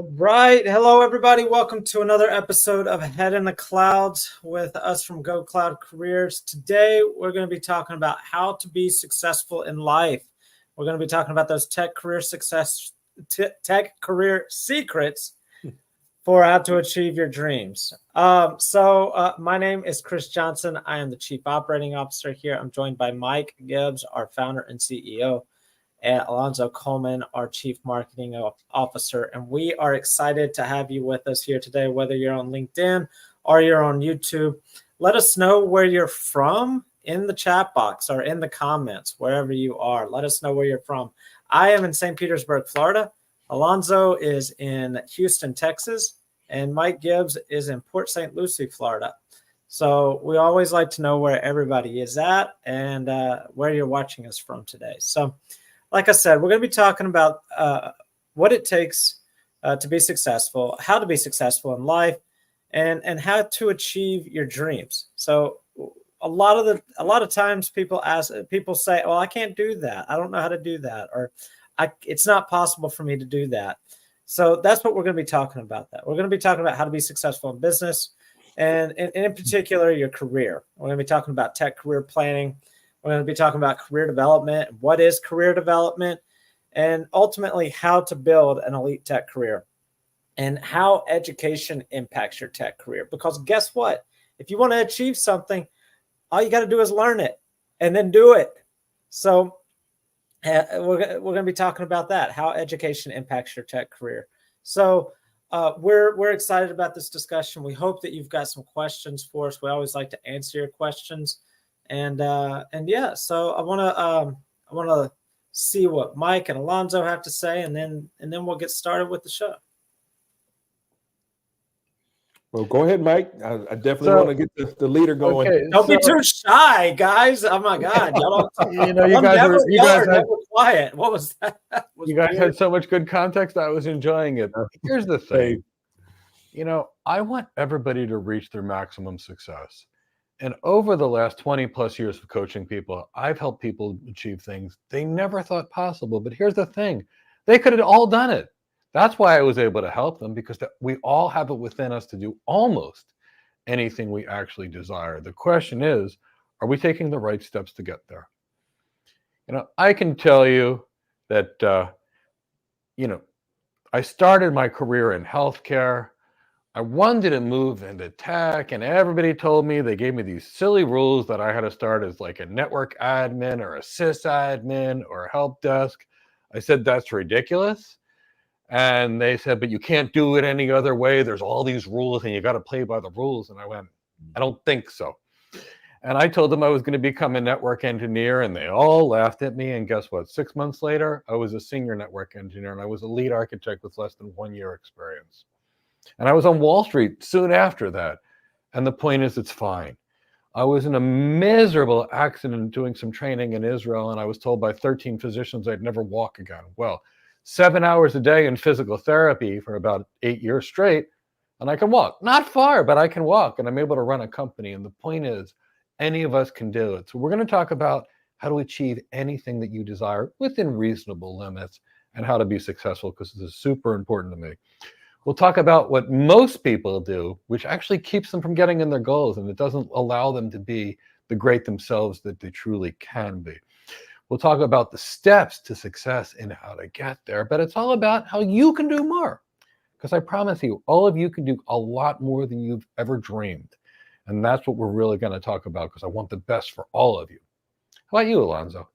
All right. Hello, everybody. Welcome to another episode of Head in the Clouds with us from Go Cloud Careers. Today, we're going to be talking about how to be successful in life. We're going to be talking about those tech career secrets for how to achieve your dreams. My name is Chris Johnson. I am the Chief Operating Officer here. I'm joined by Mike Gibbs, our founder and CEO. And Alonzo Coleman, our Chief Marketing Officer. And we are excited to have you with us here today, whether you're on LinkedIn or you're on YouTube. Let us know where you're from in the chat box or in the comments, wherever you are. Let us know where you're from. I am in St. Petersburg, Florida. Alonzo is in Houston, Texas. And Mike Gibbs is in Port St. Lucie, Florida. So we always like to know where everybody is at and where you're watching us from today. So like I said, we're going to be talking about what it takes to be successful, how to be successful in life, and how to achieve your dreams. So a lot of times people say, "Well, I can't do that. I don't know how to do that," or "It's not possible for me to do that." So that's what we're going to be talking about. We're going to be talking about how to be successful in business, and in particular your career. We're going to be talking about tech career planning. We're going to be talking about career development, what is career development, and ultimately how to build an elite tech career and how education impacts your tech career. Because guess what? If you want to achieve something, all you got to do is learn it and then do it. So we're going to be talking about that, how education impacts your tech career. So we're excited about this discussion. We hope that you've got some questions for us. We always like to answer your questions. And yeah, so I want to see what Mike and Alonzo have to say, and then we'll get started with the show. Well, go ahead, Mike. I definitely want to get the leader going. Okay, don't be too shy, guys. Oh my God, y'all don't. You guys never quiet. What was that? You guys had so much good context. I was enjoying it. Here's the thing. I want everybody to reach their maximum success. And over the last 20 plus years of coaching people, I've helped people achieve things they never thought possible. But here's the thing. They could have all done it. That's why I was able to help them, because we all have it within us to do almost anything we actually desire. The question is, are we taking the right steps to get there? I can tell you that, I started my career in healthcare. I wanted to move into tech, and everybody told me, they gave me these silly rules that I had to start as like a network admin or a sysadmin or a help desk. I said, that's ridiculous. And they said, but you can't do it any other way. There's all these rules and you got to play by the rules. And I went, I don't think so. And I told them I was going to become a network engineer, and they all laughed at me. And guess what? 6 months later, I was a senior network engineer, and I was a lead architect with less than 1 year experience. And I was on Wall Street soon after that. And the point is, it's fine. I was in a miserable accident doing some training in Israel, and I was told by 13 physicians I'd never walk again. Well, 7 hours a day in physical therapy for about 8 years straight, and I can walk. Not far, but I can walk, and I'm able to run a company. And the point is, any of us can do it. So we're going to talk about how to achieve anything that you desire within reasonable limits and how to be successful, because this is super important to me. We'll talk about what most people do, which actually keeps them from getting in their goals, and it doesn't allow them to be the great themselves that they truly can be. We'll talk about the steps to success and how to get there, but it's all about how you can do more. Because I promise you, all of you can do a lot more than you've ever dreamed. And that's what we're really going to talk about, because I want the best for all of you. How about you, Alonzo?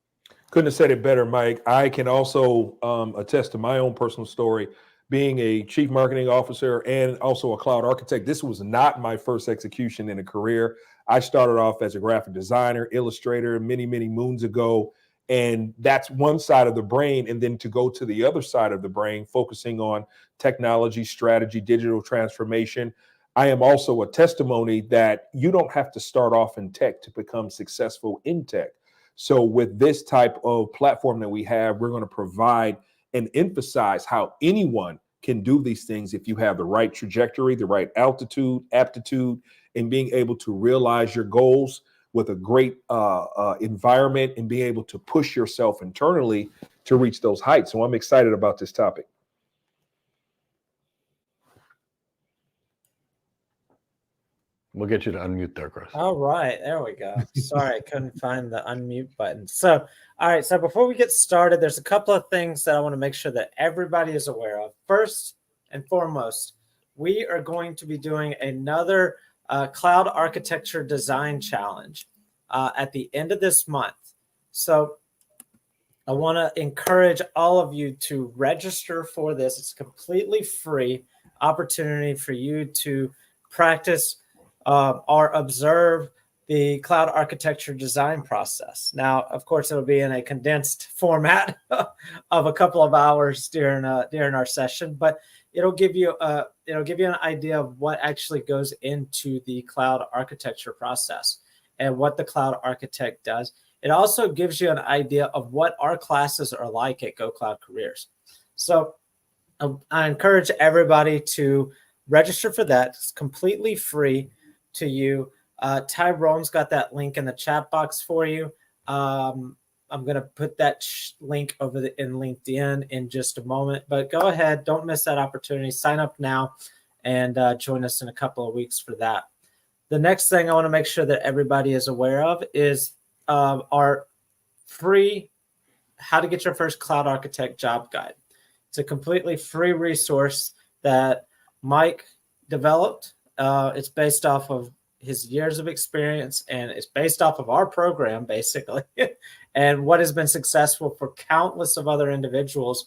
Couldn't have said it better, Mike. I can also attest to my own personal story. Being a chief marketing officer and also a cloud architect, this was not my first execution in a career. I started off as a graphic designer, illustrator many, many moons ago. And that's one side of the brain. And then to go to the other side of the brain, focusing on technology, strategy, digital transformation. I am also a testimony that you don't have to start off in tech to become successful in tech. So with this type of platform that we have, we're going to provide and emphasize how anyone can do these things if you have the right trajectory, the right altitude, aptitude, and being able to realize your goals with a great environment and being able to push yourself internally to reach those heights. So I'm excited about this topic. We'll get you to unmute there, Chris. All right, there we go. Sorry, I couldn't find the unmute button. So, all right, so before we get started, there's a couple of things that I want to make sure that everybody is aware of. First and foremost, we are going to be doing another cloud architecture design challenge at the end of this month. So I want to encourage all of you to register for this. It's a completely free opportunity for you to practice or observe the cloud architecture design process. Now, of course, it'll be in a condensed format of a couple of hours during our session, but it'll give you an idea of what actually goes into the cloud architecture process and what the cloud architect does. It also gives you an idea of what our classes are like at Go Cloud Careers. So I encourage everybody to register for that. It's completely free to you. Tyrone's got that link in the chat box for you. I'm going to put that link over in LinkedIn in just a moment, but go ahead. Don't miss that opportunity. Sign up now and join us in a couple of weeks for that. The next thing I want to make sure that everybody is aware of is our free How to Get Your First Cloud Architect Job Guide. It's a completely free resource that Mike developed. It's based off of his years of experience, and it's based off of our program, basically, and what has been successful for countless of other individuals.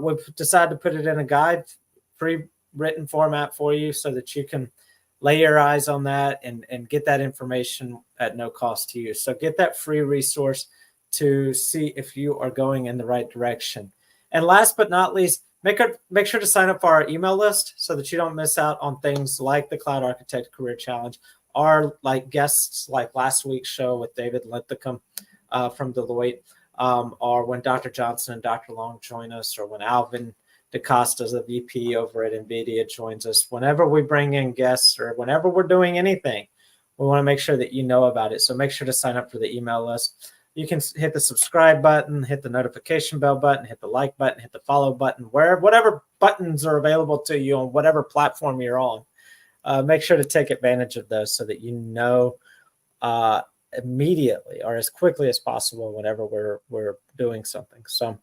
We've decided to put it in a guide, free written format for you so that you can lay your eyes on that and get that information at no cost to you. So get that free resource to see if you are going in the right direction. And last but not least, make sure to sign up for our email list so that you don't miss out on things like the Cloud Architect Career Challenge, or like guests like last week's show with David Linthicum from Deloitte, or when Dr. Johnson and Dr. Long join us, or when Alvin DaCosta, the VP over at NVIDIA, joins us. Whenever we bring in guests or whenever we're doing anything, we want to make sure that you know about it. So make sure to sign up for the email list. You can hit the subscribe button, hit the notification bell button, hit the like button, hit the follow button, whatever buttons are available to you on whatever platform you're on. Make sure to take advantage of those so that you know immediately or as quickly as possible whenever we're doing something. So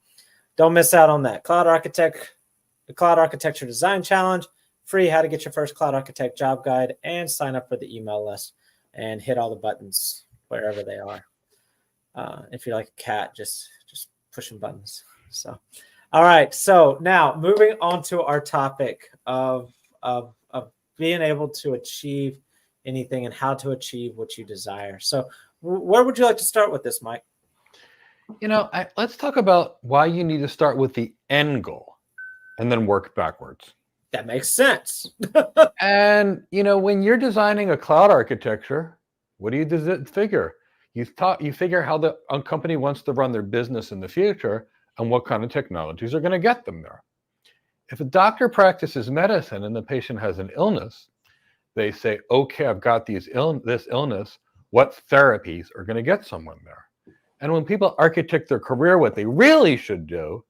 don't miss out on that. The Cloud Architecture Design Challenge, free How to Get Your First Cloud Architect Job Guide, and sign up for the email list and hit all the buttons wherever they are. If you're like a cat, just pushing buttons. So, all right. So now moving on to our topic of being able to achieve anything and how to achieve what you desire. So where would you like to start with this, Mike? Let's talk about why you need to start with the end goal and then work backwards. That makes sense. And, when you're designing a cloud architecture, what do you figure? You figure how the company wants to run their business in the future and what kind of technologies are going to get them there. If a doctor practices medicine and the patient has an illness, they say, okay, I've got this illness. What therapies are going to get someone there? And when people architect their career, what they really should do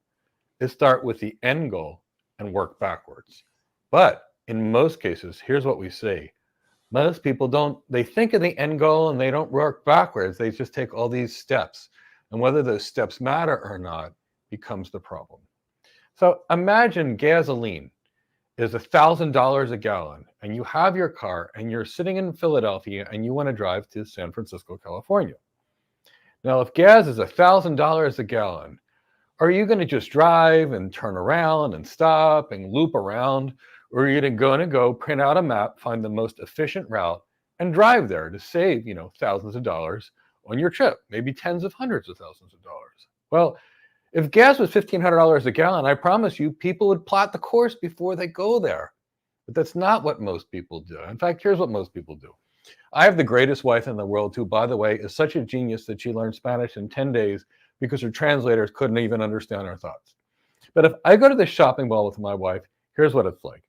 is start with the end goal and work backwards. But in most cases, here's what we see. Most people they think of the end goal and they don't work backwards. They just take all these steps. And whether those steps matter or not becomes the problem. So imagine gasoline is $1,000 a gallon and you have your car and you're sitting in Philadelphia and you want to drive to San Francisco, California. Now, if gas is $1,000 a gallon, are you going to just drive and turn around and stop and loop around? Or are you going to go print out a map, find the most efficient route, and drive there to save, thousands of dollars on your trip, maybe tens of hundreds of thousands of dollars? Well, if gas was $1,500 a gallon, I promise you, people would plot the course before they go there. But that's not what most people do. In fact, here's what most people do. I have the greatest wife in the world who, by the way, is such a genius that she learned Spanish in 10 days because her translators couldn't even understand her thoughts. But if I go to the shopping mall with my wife, here's what it's like.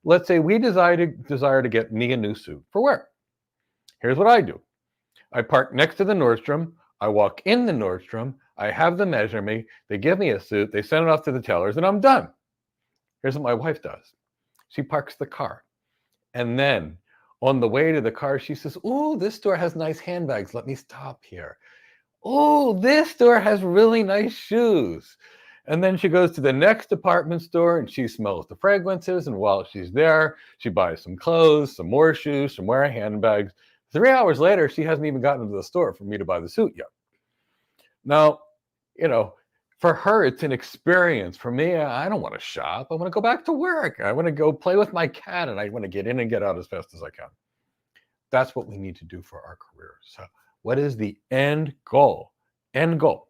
Let's say we desire to get me a new suit for wear. Here's what I do. I park next to the Nordstrom. I walk in the Nordstrom. I have them measure me. They give me a suit. They send it off to the tailors, and I'm done. Here's what my wife does. She parks the car. And then On the way to the car, she says, "Oh, this store has nice handbags. Let me stop here. Oh, this store has really nice shoes." And then she goes to the next department store and she smells the fragrances. And while she's there, she buys some clothes, some more shoes, some more handbags. 3 hours later, she hasn't even gotten into the store for me to buy the suit yet. Now, for her, it's an experience. For me, I don't want to shop. I want to go back to work. I want to go play with my cat, and I want to get in and get out as fast as I can. That's what we need to do for our careers. So what is the end goal? End goal.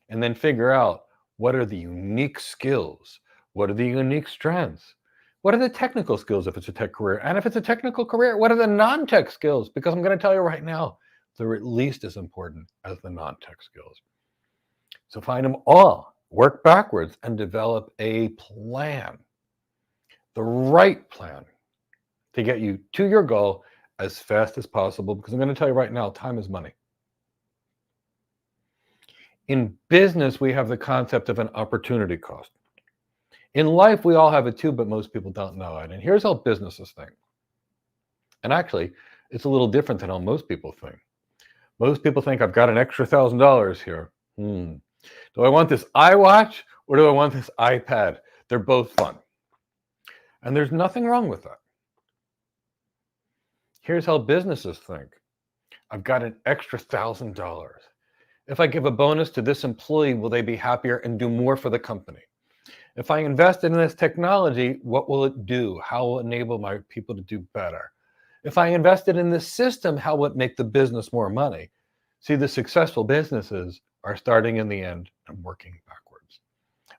And then figure out, what are the unique skills? What are the unique strengths? What are the technical skills if it's a tech career? And if it's a technical career, what are the non-tech skills? Because I'm going to tell you right now, they're at least as important as the non-tech skills. So find them all, work backwards, and develop a plan, the right plan to get you to your goal as fast as possible. Because I'm going to tell you right now, time is money. In business, we have the concept of an opportunity cost. In life, we all have it too, but most people don't know it. And here's how businesses think. And actually, it's a little different than how most people think. Most people think, I've got an extra $1,000 here. Do I want this iWatch or do I want this iPad? They're both fun. And there's nothing wrong with that. Here's how businesses think. I've got an extra $1,000. If I give a bonus to this employee, will they be happier and do more for the company? If I invest in this technology, what will it do? How will it enable my people to do better? If I invested in this system, how will it make the business more money? See, the successful businesses are starting in the end and working backwards.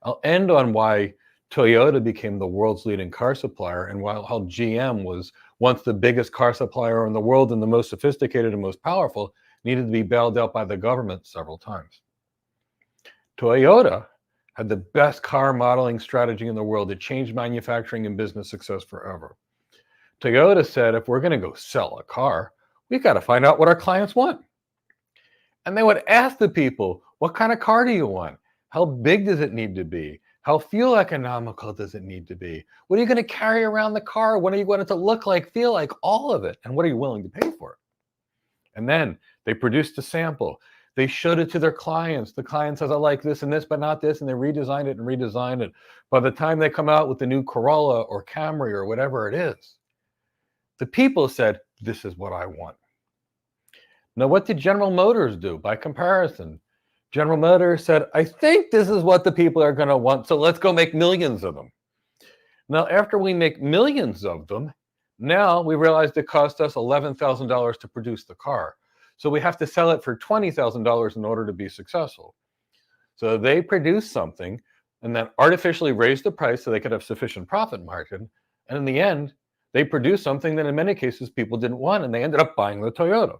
I'll end on why Toyota became the world's leading car supplier, and how GM was once the biggest car supplier in the world and the most sophisticated and most powerful, needed to be bailed out by the government several times. Toyota had the best car modeling strategy in the world. It changed manufacturing and business success forever. Toyota said, if we're going to go sell a car, we got to find out what our clients want. And they would ask the people, what kind of car do you want? How big does it need to be? How fuel economical does it need to be? What are you going to carry around the car? What are you going it to look like, feel like, all of it? And what are you willing to pay for it? And then they produced a sample. They showed it to their clients. The client says, I like this and this, but not this. And they redesigned it and redesigned it. By the time they come out with the new Corolla or Camry or whatever it is, the people said, this is what I want. Now, what did General Motors do by comparison? General Motors said, I think this is what the people are going to want, so let's go make millions of them. Now, after we make millions of them, now we realized it cost us $11,000 to produce the car. So we have to sell it for $20,000 in order to be successful. So they produced something and then artificially raised the price so they could have sufficient profit margin. And in the end, they produced something that in many cases people didn't want, and they ended up buying the Toyota.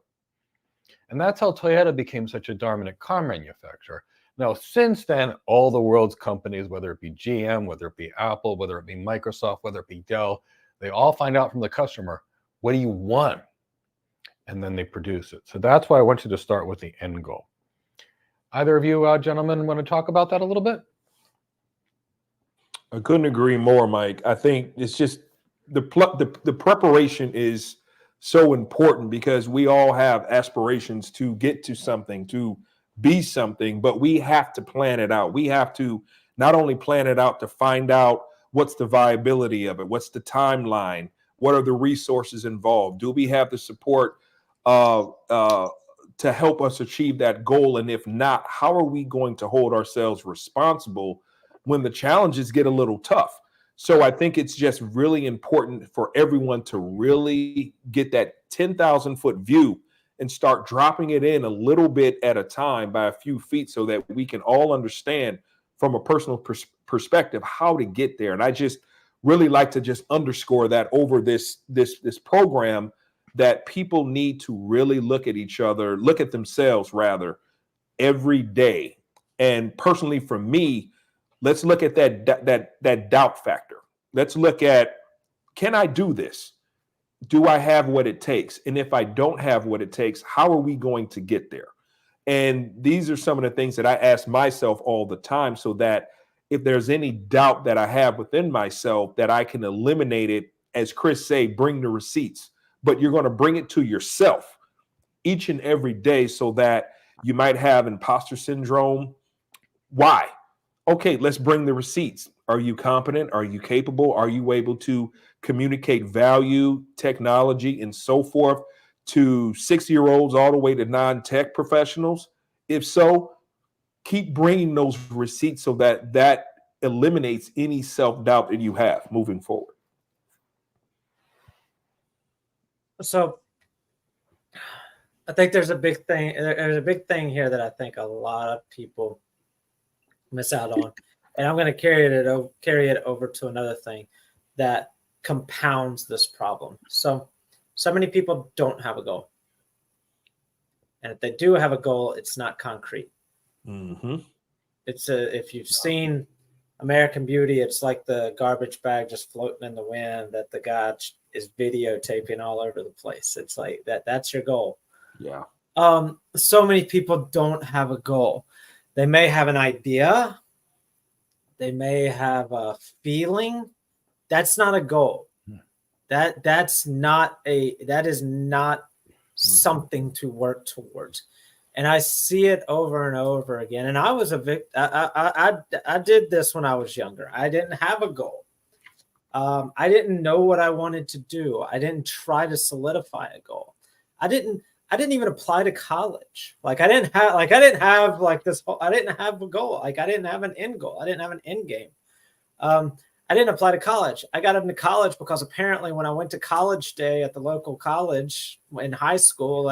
And that's how Toyota became such a dominant car manufacturer. Now, since then, all the world's companies, whether it be GM, whether it be Apple, whether it be Microsoft, whether it be Dell, they all find out from the customer, what do you want? And then they produce it. So that's why I want you to start with the end goal. Either of you gentlemen want to talk about that a little bit? I couldn't agree more, Mike. I think it's just the preparation is so important because we all have aspirations to get to something, to be something, but we have to plan it out. We have to not only plan it out to find out what's the viability of it, what's the timeline, what are the resources involved, do we have the support to help us achieve that goal, and if not, how are we going to hold ourselves responsible when the challenges get a little tough? So I think it's just really important for everyone to really get that 10,000-foot view and start dropping it in a little bit at a time by a few feet so that we can all understand from a personal perspective how to get there. And I just really like to just underscore that over this program, that people need to really look at each other, look at themselves rather, every day. And personally for me, let's look at that doubt factor. Let's look at, can I do this? Do I have what it takes? And if I don't have what it takes, how are we going to get there? And these are some of the things that I ask myself all the time, so that if there's any doubt that I have within myself, that I can eliminate it. As Chris say, bring the receipts, but you're going to bring it to yourself each and every day, so that you might have imposter syndrome. Why? Okay, let's bring the receipts. Are you competent? Are you capable? Are you able to communicate value, technology, and so forth to 6-year-olds all the way to non-tech professionals? If so, keep bringing those receipts so that eliminates any self-doubt that you have moving forward. So I think there's a big thing. There's a big thing here that I think a lot of people miss out on, and I'm going to carry it over to another thing that compounds this problem. So many people don't have a goal, and if they do have a goal, it's not concrete. Mm-hmm. If you've seen American Beauty, it's like the garbage bag just floating in the wind that the guy is videotaping all over the place. It's like that's your goal. Yeah. So many people don't have a goal. They may have an idea. They may have a feeling. That's not a goal. That is not something to work towards. And I see it over and over again. And I was a victim. I did this when I was younger. I didn't have a goal. I didn't know what I wanted to do. I didn't try to solidify a goal. I didn't even apply to college. I didn't have a goal. I didn't have an end goal. I didn't have an end game. I didn't apply to college. I got into college because apparently when I went to college day at the local college in high school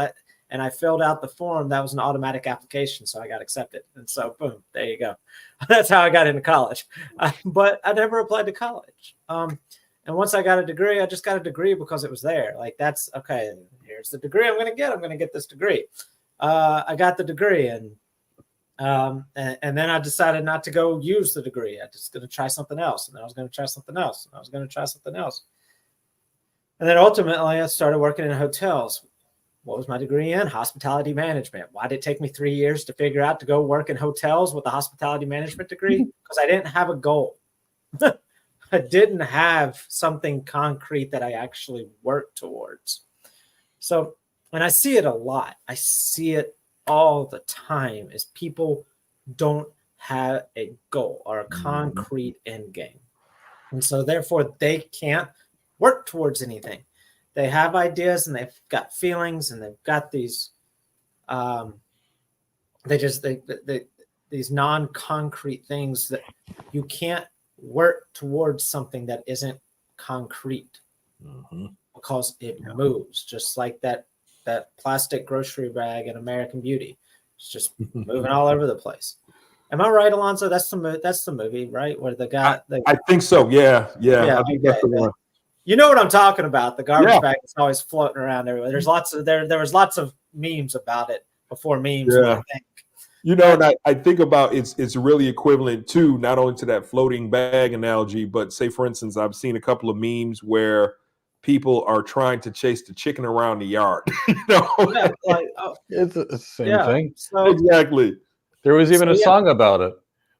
and I filled out the form, that was an automatic application. So I got accepted. And so boom, there you go. That's how I got into college. But I never applied to college. And once I got a degree, I just got a degree because it was there. That's okay. Here's the degree I'm going to get. I'm going to get this degree. I got the degree, and then I decided not to go use the degree. I just going to try something else, and then I was going to try something else, and I was going to try something else. And then ultimately, I started working in hotels. What was my degree in? Hospitality management. Why did it take me 3 years to figure out to go work in hotels with a hospitality management degree? Because I didn't have a goal. I didn't have something concrete that I actually worked towards. So, and I see it a lot. I see it all the time is people don't have a goal or a concrete end game. And so therefore they can't work towards anything. They have ideas and they've got feelings and they've got these, these non-concrete things that you can't work towards something that isn't concrete because it moves, just like that plastic grocery bag in American Beauty. It's just moving all over the place. Am I right, Alonzo? That's the movie, right? Where the guy. I think so. Yeah. I think that's the one. You know what I'm talking about? The garbage bag is always floating around everywhere. There's lots of there was lots of memes about it before memes. Yeah. I think. And I think about it's really equivalent to not only to that floating bag analogy, but say, for instance, I've seen a couple of memes where people are trying to chase the chicken around the yard. It's the same thing. So, exactly. There was even a song about it.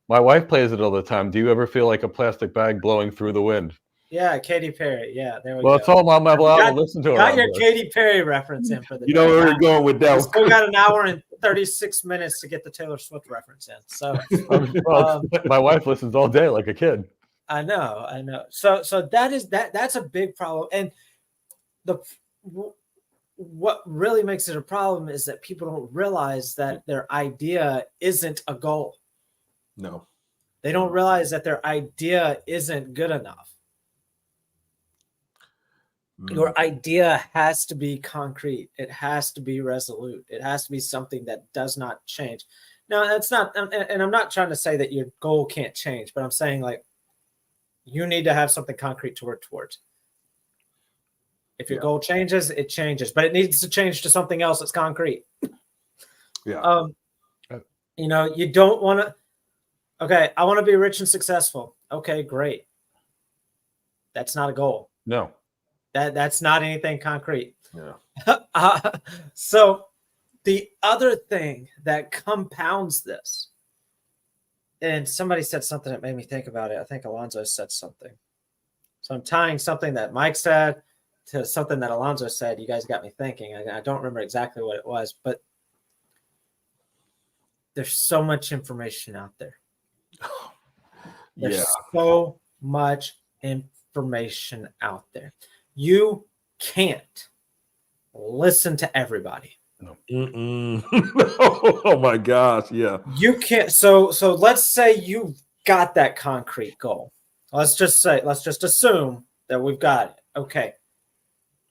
My wife plays it all the time. Do you ever feel like a plastic bag blowing through the wind? Yeah, Katy Perry. Yeah, there we go. Well, it's all I'm allowed to listen to. Got your Katy Perry reference in for the You know where we're going with that. We still got an hour and 36 minutes to get the Taylor Swift reference in. So my wife listens all day like a kid. I know. So that's a big problem. And what really makes it a problem is that people don't realize that their idea isn't a goal. No. They don't realize that their idea isn't good enough. Your idea has to be concrete. It has to be resolute. It has to be something that does not change. Now, that's not, and I'm not trying to say that your goal can't change, but I'm saying you need to have something concrete to work towards. If your goal changes, it changes, but it needs to change to something else that's concrete. Yeah. You don't want to. Okay, I want to be rich and successful. Okay, great. That's not a goal. No. That's not anything concrete. Yeah. So the other thing that compounds this, and somebody said something that made me think about it. I think Alonzo said something. So I'm tying something that Mike said, to something that Alonzo said, you guys got me thinking. I don't remember exactly what it was, but there's so much information out there. There's Yeah. so much information out there. You can't listen to everybody. Mm-mm. Oh my gosh. Yeah. You can't. So let's say you've got that concrete goal. Let's just assume that we've got it. Okay.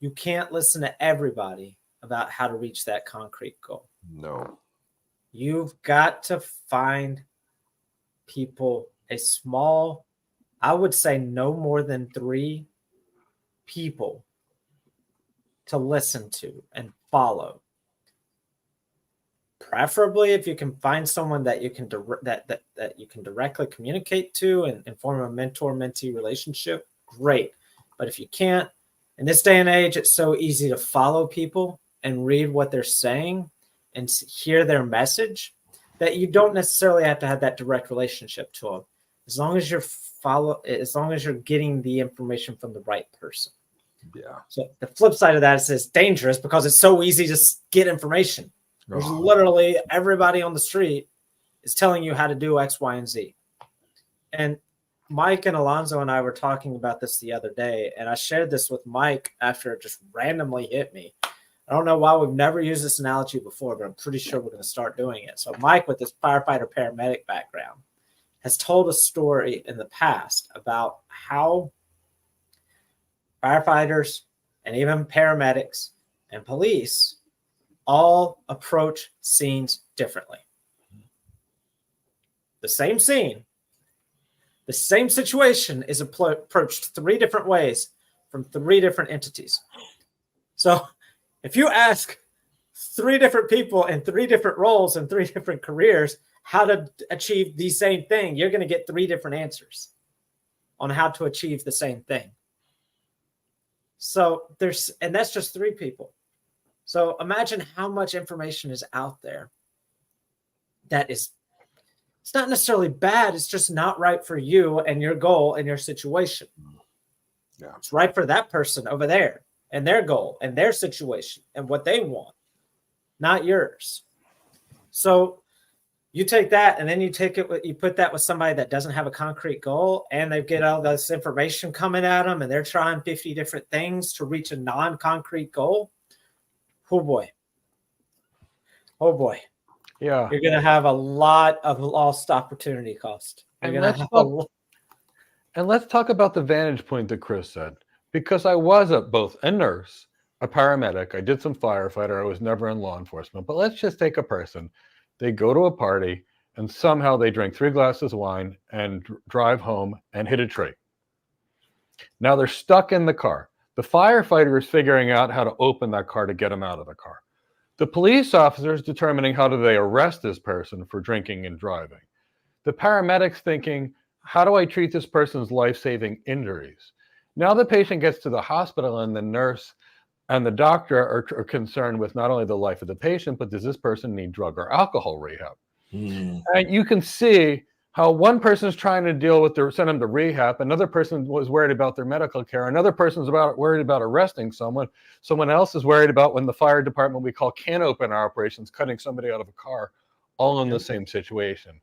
You can't listen to everybody about how to reach that concrete goal. No. You've got to find people, a small, I would say no more than 3 people to listen to and follow. Preferably, if you can find someone that you can that you can directly communicate to and form a mentor-mentee relationship, great. But if you can't, in this day and age, it's so easy to follow people and read what they're saying and hear their message that you don't necessarily have to have that direct relationship to them. As long as you're getting the information from the right person. Yeah. So the flip side of that is it's dangerous because it's so easy to get information. There's literally everybody on the street is telling you how to do X, Y, and Z. And Mike and Alonzo and I were talking about this the other day, and I shared this with Mike after it just randomly hit me. I don't know why we've never used this analogy before, but I'm pretty sure we're going to start doing it. So Mike, with his firefighter paramedic background, has told a story in the past about how firefighters and even paramedics and police all approach scenes differently. The same scene, the same situation is approached 3 different ways from 3 different entities. So if you ask 3 different people in 3 different roles and 3 different careers how to achieve the same thing, you're going to get 3 different answers on how to achieve the same thing. So and that's just 3 people. So imagine how much information is out there that it's not necessarily bad. It's just not right for you and your goal and your situation. Yeah. It's right for that person over there and their goal and their situation and what they want, not yours. So you take that and then you put that with somebody that doesn't have a concrete goal and they get all this information coming at them and they're trying 50 different things to reach a non-concrete goal. Oh boy. Yeah. You're going to have a lot of lost opportunity cost. And let's talk about the vantage point that Chris said, because I was both a nurse, a paramedic. I did some firefighter. I was never in law enforcement. But let's just take a person. They go to a party and somehow they drink 3 glasses of wine and drive home and hit a tree. Now they're stuck in the car. The firefighter is figuring out how to open that car to get him out of the car. The police officer is determining how do they arrest this person for drinking and driving. The paramedic's thinking, how do I treat this person's life-saving injuries? Now the patient gets to the hospital and the nurse and the doctor are concerned with not only the life of the patient, but does this person need drug or alcohol rehab? And you can see how one person is trying to send them to rehab, another person was worried about their medical care, another person's worried about arresting someone, someone else is worried about when the fire department we call can open operations, cutting somebody out of a car, all in the same situation.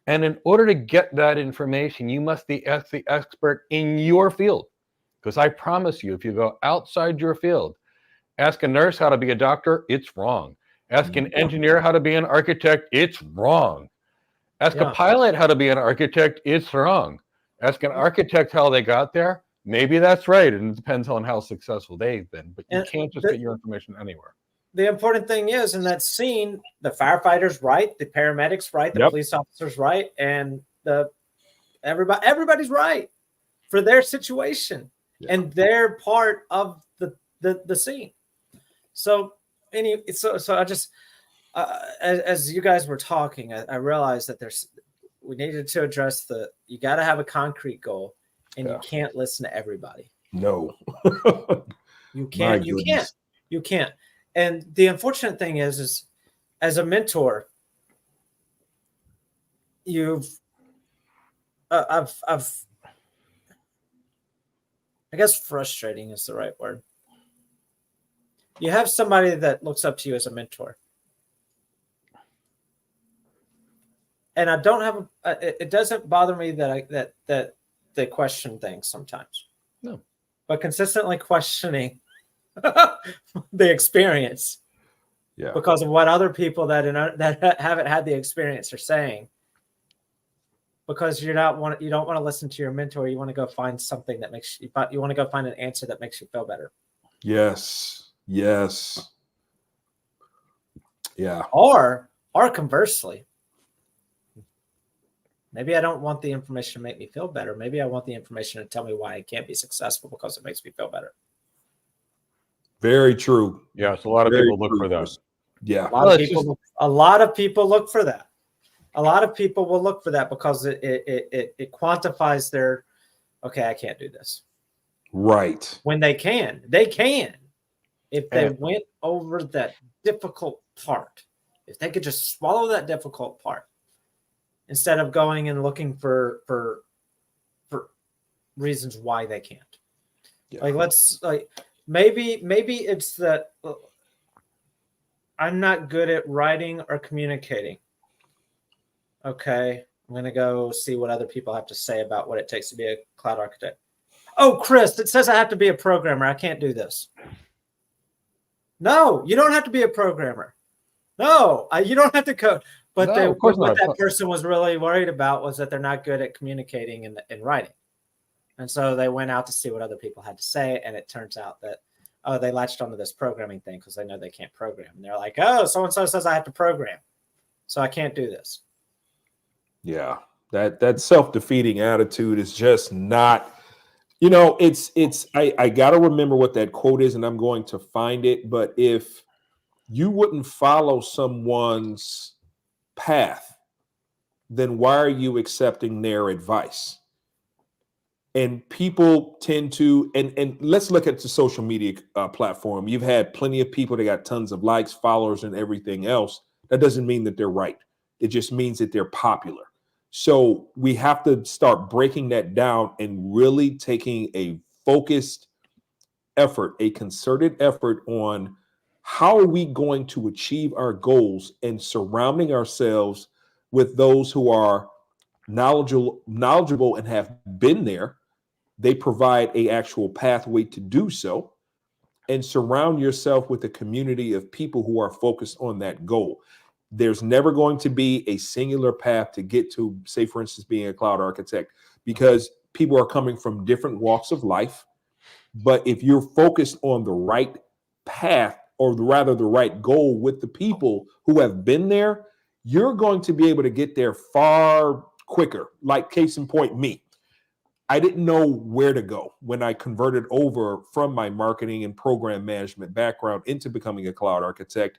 And in order to get that information, you must be the expert in your field. Because I promise you, if you go outside your field, ask a nurse how to be a doctor, it's wrong. Ask an engineer how to be an architect, it's wrong. Ask a pilot how to be an architect, it's wrong. Ask an architect how they got there, maybe that's right, and it depends on how successful they've been, but you can't just get your information anywhere. The important thing is, in that scene, the firefighter's right, the paramedic's right, the police officer's right, and everybody's right for their situation and their part of the scene. So I just as you guys were talking, I realized that we needed to address you got to have a concrete goal, and you can't listen to everybody. No, you can't. And the unfortunate thing is as a mentor, I guess frustrating is the right word. You have somebody that looks up to you as a mentor. And I don't have it doesn't bother me that they question things sometimes. No. But consistently questioning the experience Yeah. because of what other people that haven't had the experience are saying. Because you don't want to listen to your mentor, you want to go find something that makes you want to go find an answer that makes you feel better. Yes. Yeah. Or conversely, maybe I don't want the information to make me feel better. Maybe I want the information to tell me why I can't be successful because it makes me feel better. Very true. Yes, a lot of people look for that. Yeah. A lot of people look for that. A lot of people will look for that because it quantifies their, okay, I can't do this. Right. When they can. If they went over that difficult part, if they could just swallow that difficult part instead of going and looking for reasons why they can't. Yeah. Maybe it's that I'm not good at writing or communicating. Okay, I'm going to go see what other people have to say about what it takes to be a cloud architect. Oh, Chris, it says I have to be a programmer. I can't do this. No, you don't have to be a programmer. No, you don't have to code. But what that person was really worried about was that they're not good at communicating and writing. And so they went out to see what other people had to say. And it turns out that, they latched onto this programming thing because they know they can't program. And they're like, oh, so-and-so says I have to program, so I can't do this. Yeah, that self-defeating attitude is just not, I got to remember what that quote is and I'm going to find it. But if you wouldn't follow someone's path, then why are you accepting their advice? And people tend to, and let's look at the social media platform. You've had plenty of people that got tons of likes, followers, and everything else. That doesn't mean that they're right. It just means that they're popular. So we have to start breaking that down and really taking a focused effort, a concerted effort on how are we going to achieve our goals and surrounding ourselves with those who are knowledgeable and have been there. They provide an actual pathway to do so, and surround yourself with a community of people who are focused on that goal. There's never going to be a singular path to get to, say, for instance, being a cloud architect, because people are coming from different walks of life. But if you're focused on the right path, or rather the right goal with the people who have been there, you're going to be able to get there far quicker. Like case in point, me. I didn't know where to go when I converted over from my marketing and program management background into becoming a cloud architect.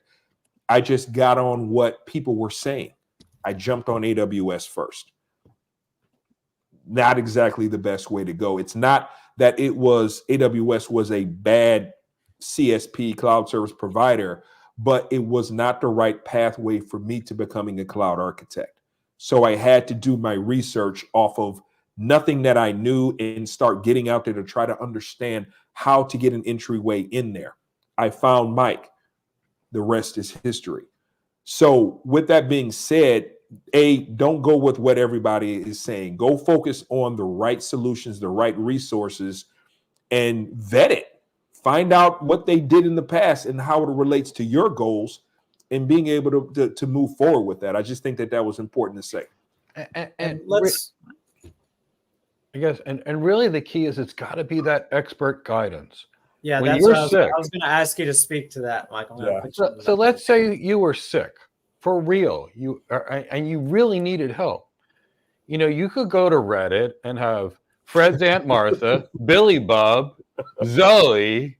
I just got on what people were saying. I jumped on AWS first. Not exactly the best way to go. It's not that AWS was a bad CSP, cloud service provider, but it was not the right pathway for me to becoming a cloud architect. So I had to do my research off of nothing that I knew and start getting out there to try to understand how to get an entryway in there. I found Mike. The rest is history. So with that being said, don't go with what everybody is saying. Go focus on the right solutions, the right resources, and vet it. Find out what they did in the past and how it relates to your goals, and being able to move forward with that. I just think that was important to say. And let's... I guess, and really the key is it's got to be that expert guidance. Yeah, when that's you're what sick. I was going to ask you to speak to that, Michael. Yeah. So let's say you were sick for real, and you really needed help. You could go to Reddit and have Fred's Aunt Martha, Billy Bob, Zoe,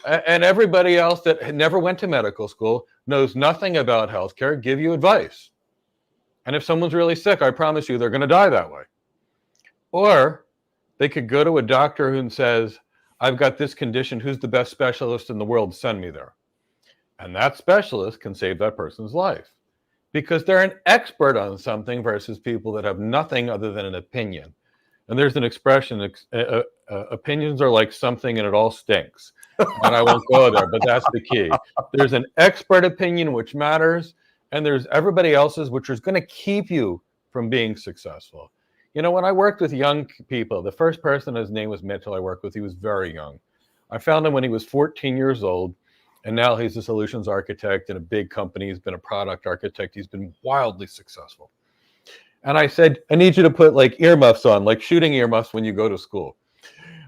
and everybody else that never went to medical school, knows nothing about healthcare, give you advice. And if someone's really sick, I promise you they're going to die that way. Or they could go to a doctor who says, I've got this condition. Who's the best specialist in the world? Send me there. And that specialist can save that person's life because they're an expert on something versus people that have nothing other than an opinion. And there's an expression, opinions are like something and it all stinks. and I won't go there, but that's the key. There's an expert opinion, which matters, and there's everybody else's, which is going to keep you from being successful. You know, when I worked with young people, the first person, his name was Mitchell, I worked with, he was very young. I found him when he was 14 years old, and now he's a solutions architect in a big company. He's been a product architect. He's been wildly successful. And I said, I need you to put like earmuffs on, like shooting earmuffs when you go to school.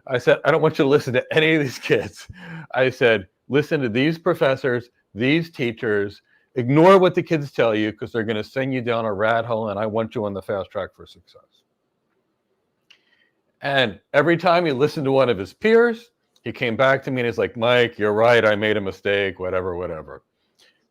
I said, I don't want you to listen to any of these kids. I said, listen to these professors, these teachers, ignore what the kids tell you because they're going to send you down a rat hole, and I want you on the fast track for success. And every time he listened to one of his peers, he came back to me and he's like, Mike, you're right. I made a mistake, whatever, whatever.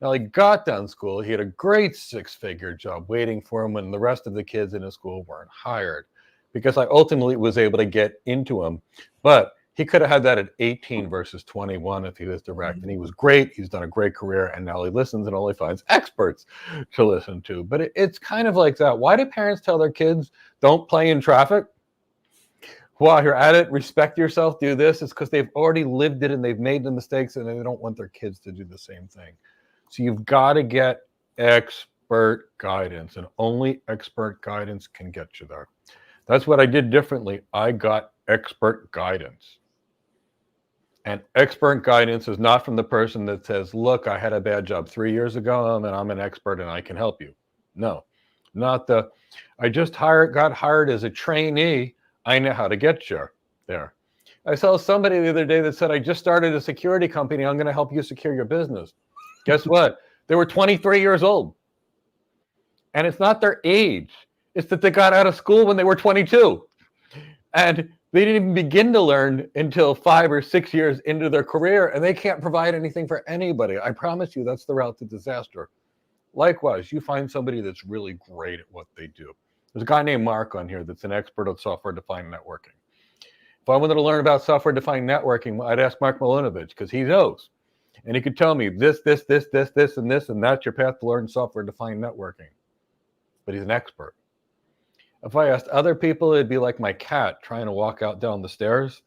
Now, he got done school. He had a great six-figure job waiting for him when the rest of the kids in his school weren't hired, because I ultimately was able to get into him. But he could have had that at 18 versus 21 if he was direct. And he was great. He's done a great career. And now he listens and only finds experts to listen to. But it's kind of like that. Why do parents tell their kids, don't play in traffic? While you're at it, respect yourself, do this. It's because they've already lived it and they've made the mistakes and they don't want their kids to do the same thing. So you've got to get expert guidance, and only expert guidance can get you there. That's what I did differently. I got expert guidance. And expert guidance is not from the person that says, look, I had a bad job 3 years ago and I'm an expert and I can help you. No, not the, I just got hired as a trainee. I know how to get you there. I saw somebody the other day that said, I just started a security company. I'm going to help you secure your business. Guess what? They were 23 years old. And it's not their age. It's that they got out of school when they were 22. And they didn't even begin to learn until 5 or 6 years into their career. And they can't provide anything for anybody. I promise you, that's the route to disaster. Likewise, you find somebody that's really great at what they do. There's a guy named Mark on here that's an expert of software-defined networking. If I wanted to learn about software-defined networking, I'd ask Mark Milunovich because he knows. And he could tell me this, and this, and that's your path to learn software-defined networking. But he's an expert. If I asked other people, it'd be like my cat trying to walk out down the stairs.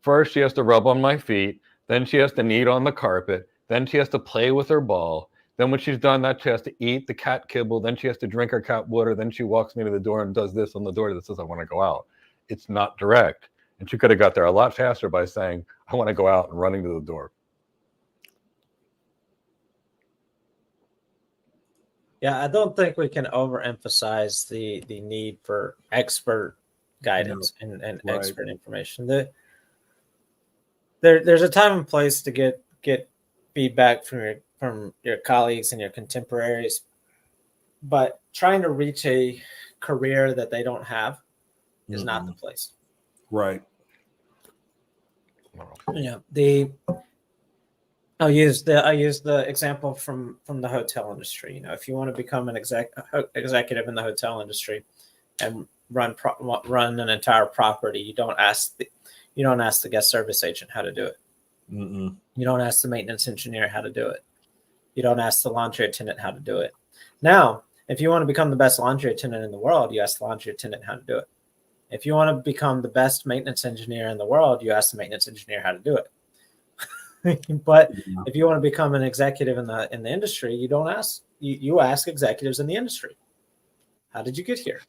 First, she has to rub on my feet. Then she has to knead on the carpet. Then she has to play with her ball. Then when she's done that, she has to eat the cat kibble. Then she has to drink her cat water. Then she walks me to the door and does this on the door that says, I want to go out. It's not direct. And she could have got there a lot faster by saying, I want to go out, and running to the door. Yeah, I don't think we can overemphasize the need for expert guidance and right. Expert information. There's a time and place to get feedback from your colleagues and your contemporaries, but trying to reach a career that they don't have is not the place. Right. Yeah. I'll use the example from the hotel industry. You know, if you want to become an executive in the hotel industry and run an entire property, you don't ask the guest service agent how to do it. You don't ask the maintenance engineer how to do it. You don't ask the laundry attendant how to do it. Now, if you want to become the best laundry attendant in the world, you ask the laundry attendant how to do it. If you want to become the best maintenance engineer in the world, you ask the maintenance engineer how to do it. But if you want to become an executive in the industry, you don't ask. You ask executives in the industry, how did you get here?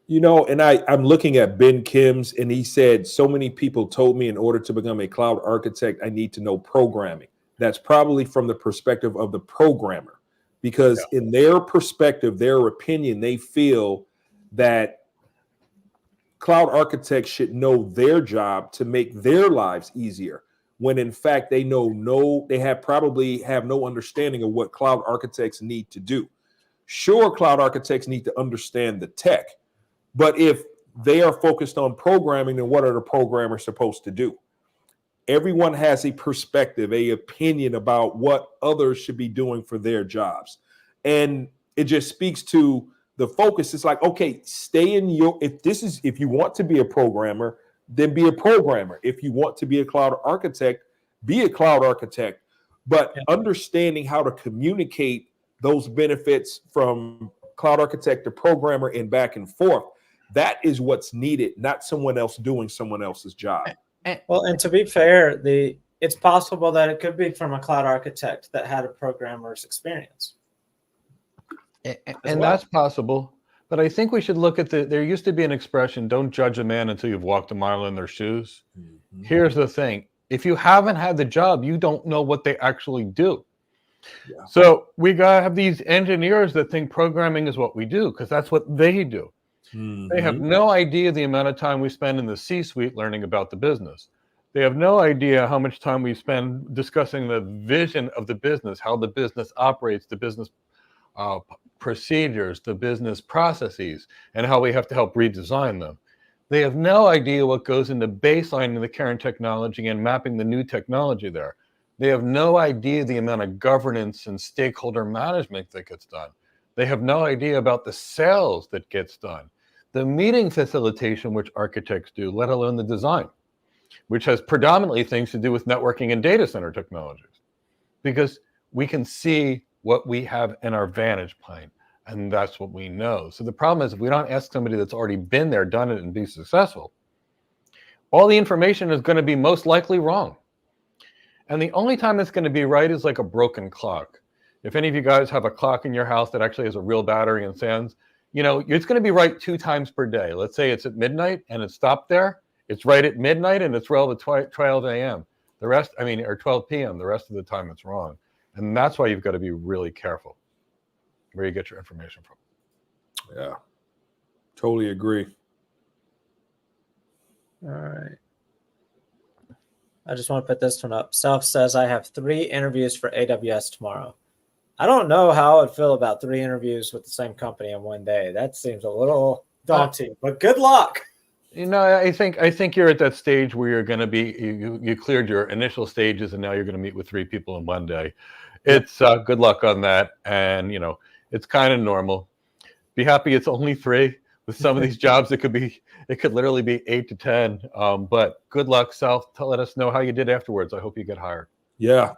You know, and I'm looking at Ben Kim's, and he said, so many people told me in order to become a cloud architect, I need to know programming. That's probably from the perspective of the programmer, because in their perspective, their opinion, they feel that cloud architects should know their job to make their lives easier, when in fact they probably have no understanding of what cloud architects need to do. Sure, cloud architects need to understand the tech, but if they are focused on programming, then what are the programmers supposed to do? Everyone has a perspective, a opinion about what others should be doing for their jobs. And it just speaks to the focus. It's like, okay, stay in if you want to be a programmer, then be a programmer. If you want to be a cloud architect, be a cloud architect. But understanding how to communicate those benefits from cloud architect to programmer and back and forth, that is what's needed, not someone else doing someone else's job. Well, and to be fair, it's possible that it could be from a cloud architect that had a programmer's experience. And that's possible. But I think we should look at there used to be an expression, don't judge a man until you've walked a mile in their shoes. Mm-hmm. Here's the thing. If you haven't had the job, you don't know what they actually do. Yeah. So we gotta have these engineers that think programming is what we do, because that's what they do. Mm-hmm. They have no idea the amount of time we spend in the C-suite learning about the business. They have no idea how much time we spend discussing the vision of the business, how the business operates, the business procedures, the business processes, and how we have to help redesign them. They have no idea what goes into baselining the current technology and mapping the new technology there. They have no idea the amount of governance and stakeholder management that gets done. They have no idea about the sales that gets done, the meeting facilitation, which architects do, let alone the design, which has predominantly things to do with networking and data center technologies, because we can see what we have in our vantage plane, and that's what we know. So the problem is, if we don't ask somebody that's already been there, done it, and be successful, all the information is going to be most likely wrong. And the only time it's going to be right is like a broken clock. If any of you guys have a clock in your house that actually has a real battery and stands, it's going to be right 2 times per day. Let's say it's at midnight and it's stopped there. It's right at midnight and it's right at 12 a.m. Or 12 p.m. The rest of the time it's wrong. And that's why you've got to be really careful where you get your information from. Yeah, totally agree. All right. I just want to put this one up. Self says, I have 3 interviews for AWS tomorrow. I don't know how I would feel about 3 interviews with the same company in one day. That seems a little daunting, but good luck. I think you're at that stage where you're going to be, you cleared your initial stages and now you're going to meet with 3 people in one day. It's good luck on that. And, it's kind of normal. Be happy it's only 3. With some of these jobs, it could literally be 8 to 10. But good luck, Self. Let us know how you did afterwards. I hope you get hired. Yeah,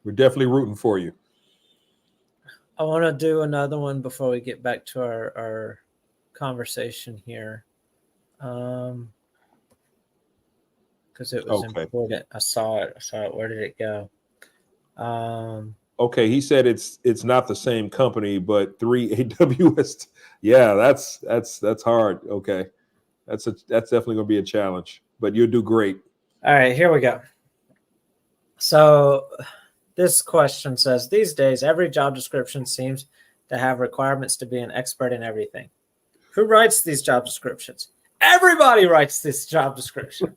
we're definitely rooting for you. I want to do another one before we get back to our conversation here. Because it was important. I saw it. Where did it go? Okay, he said it's not the same company, but 3 AWS. Yeah, that's hard. Okay, that's definitely going to be a challenge, but you'll do great. All right, here we go. So this question says, these days, every job description seems to have requirements to be an expert in everything. Who writes these job descriptions? Everybody writes this job description.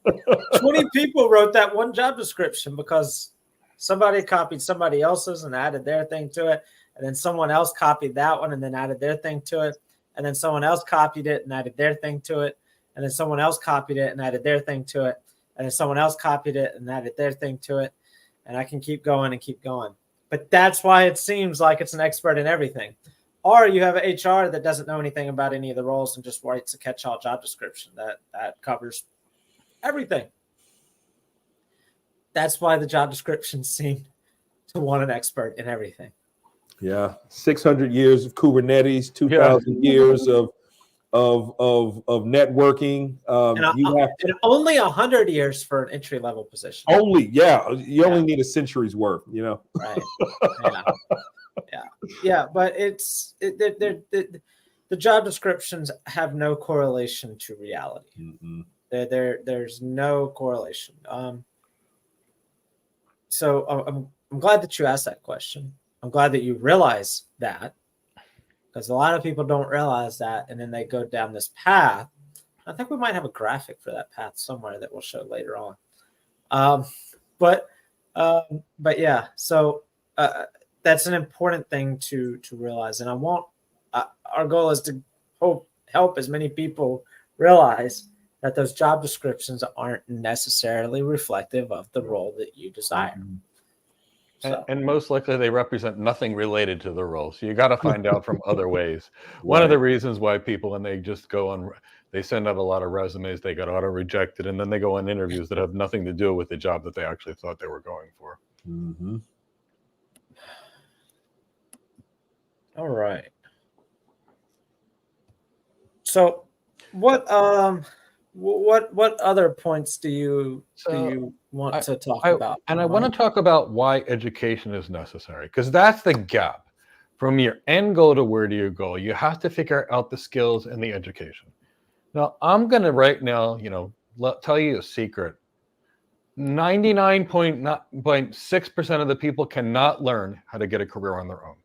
20 people wrote that one job description because somebody copied somebody else's and added their thing to it. And then someone else copied that one and then added their thing to it. And then someone else copied it and added their thing to it. And then someone else copied it and added their thing to it. And then someone else copied it and added their thing to it. And I can keep going and keep going. But that's why it seems like it's an expert in everything. Or you have an HR that doesn't know anything about any of the roles and just writes a catch-all job description that covers everything. That's why the job descriptions seem to want an expert in everything. Yeah, 600 years of Kubernetes, 2,000 years of networking. And only 100 years for an entry-level position. You only need a century's worth. Right. Yeah. But the job descriptions have no correlation to reality. Mm-hmm. There's no correlation. So I'm glad that you asked that question. I'm glad that you realize that, because a lot of people don't realize that, and then they go down this path. I think we might have a graphic for that path somewhere that we'll show later on. But yeah, so that's an important thing to realize, and our goal is to help as many people realize that those job descriptions aren't necessarily reflective of the role that you desire. So. And most likely they represent nothing related to the role. So you got to find out from other ways. Right. One of the reasons why people, when they just go on, they send out a lot of resumes, they got auto rejected, and then they go on interviews that have nothing to do with the job that they actually thought they were going for. Mm-hmm. All right. So what what other points do you want to talk about? I want to talk about why education is necessary, because that's the gap from your end goal to where do you go. You have to figure out the skills and the education. Now, I'm going to right now, tell you a secret. 99.6% of the people cannot learn how to get a career on their own.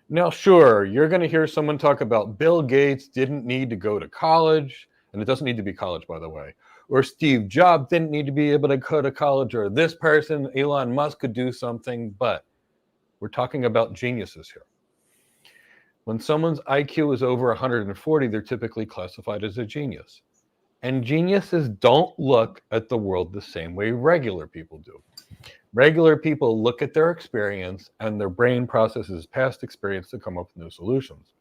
Now, sure, you're going to hear someone talk about Bill Gates didn't need to go to college, and it doesn't need to be college, by the way, or Steve Jobs didn't need to be able to go to college, or this person, Elon Musk, could do something, but we're talking about geniuses here. When someone's IQ is over 140, they're typically classified as a genius. And geniuses don't look at the world the same way regular people do. Regular people look at their experience and their brain processes past experience to come up with new solutions.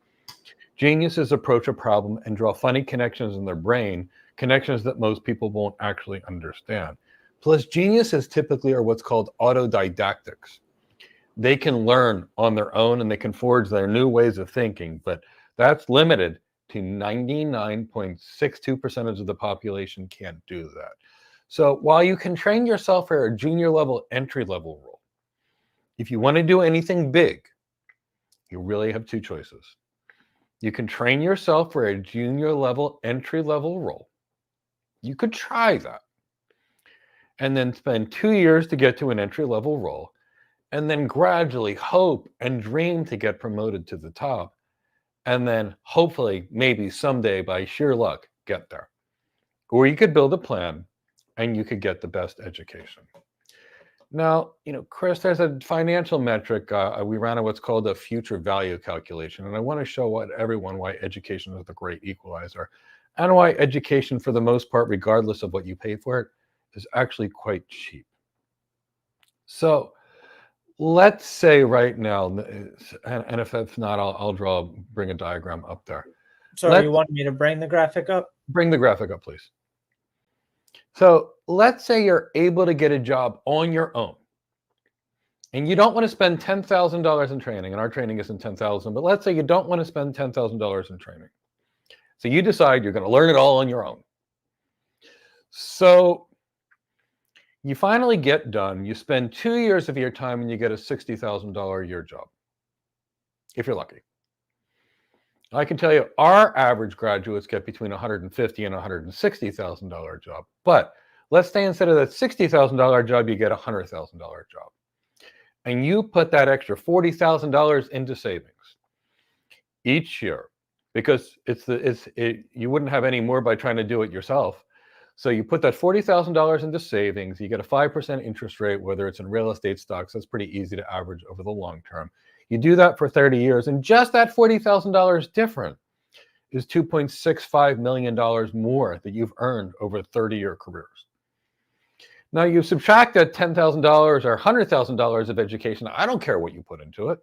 Geniuses approach a problem and draw funny connections in their brain, connections that most people won't actually understand. Plus, geniuses typically are what's called autodidactics. They can learn on their own and they can forge their new ways of thinking, but that's limited to 99.62% of the population can't do that. So while you can train yourself for a junior level, entry level role, if you want to do anything big, you really have two choices. You can train yourself for a junior level, entry level role. You could try that. And then spend 2 years to get to an entry level role. And then gradually hope and dream to get promoted to the top. And then hopefully, maybe someday by sheer luck, get there. Or you could build a plan and you could get the best education. Now, Chris, there's a financial metric. We ran what's called a future value calculation. And I want to show everyone why education is the great equalizer and why education, for the most part, regardless of what you pay for it, is actually quite cheap. So let's say right now, and if not, I'll bring a diagram up there. So you want me to bring the graphic up? Bring the graphic up, please. So let's say you're able to get a job on your own, and you don't want to spend $10,000 in training, and our training isn't $10,000, but let's say you don't want to spend $10,000 in training. So you decide you're going to learn it all on your own. So you finally get done. You spend 2 years of your time and you get a $60,000 a year job, if you're lucky. I can tell you our average graduates get between $150,000 and $160,000 job. But let's say instead of that $60,000 job, you get a $100,000 job. And you put that extra $40,000 into savings each year, because you wouldn't have any more by trying to do it yourself. So you put that $40,000 into savings, you get a 5% interest rate, whether it's in real estate stocks. That's pretty easy to average over the long term. You do that for 30 years, and just that $40,000 different is $2.65 million more that you've earned over 30-year careers. Now you subtract that $10,000 or $100,000 of education. I don't care what you put into it.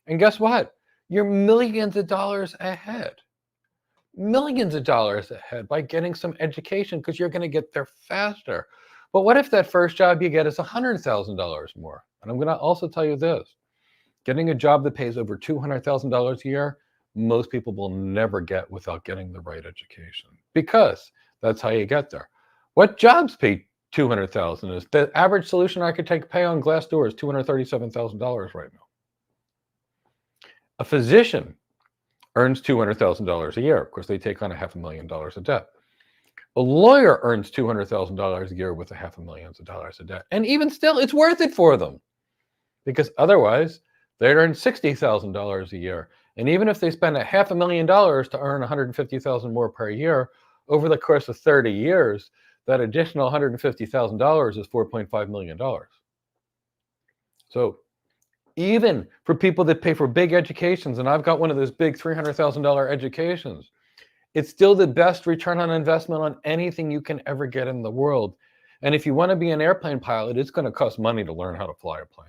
And guess what? You're millions of dollars ahead. Millions of dollars ahead by getting some education, because you're going to get there faster. But what if that first job you get is $100,000 more? And I'm going to also tell you this. Getting a job that pays over $200,000 a year, most people will never get without getting the right education, because that's how you get there. What jobs pay $200,000? Is the average solution architect pay on Glassdoor is $237,000 right now. A physician earns $200,000 a year. Of course, they take on $500,000 of debt. A lawyer earns $200,000 a year with $500,000 of debt. And even still, it's worth it for them, because otherwise they'd earn $60,000 a year. And even if they spend $500,000 to earn $150,000 more per year over the course of 30 years, that additional $150,000 is $4.5 million. So even for people that pay for big educations, and I've got one of those big $300,000 educations, it's still the best return on investment on anything you can ever get in the world. And if you want to be an airplane pilot, it's going to cost money to learn how to fly a plane.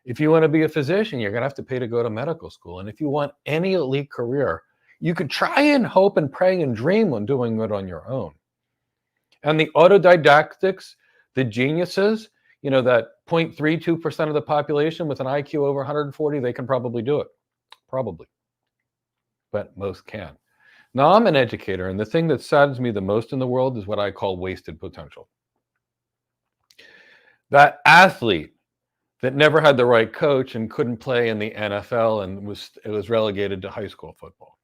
If you want to be a physician, you're going to have to pay to go to medical school. And if you want any elite career, you could try and hope and pray and dream on doing it on your own. And the autodidactics, the geniuses, that 0.32% of the population with an IQ over 140, they can probably do it. Probably. But most can't. Now, I'm an educator, and the thing that saddens me the most in the world is what I call wasted potential. That athlete that never had the right coach and couldn't play in the NFL and was relegated to high school football.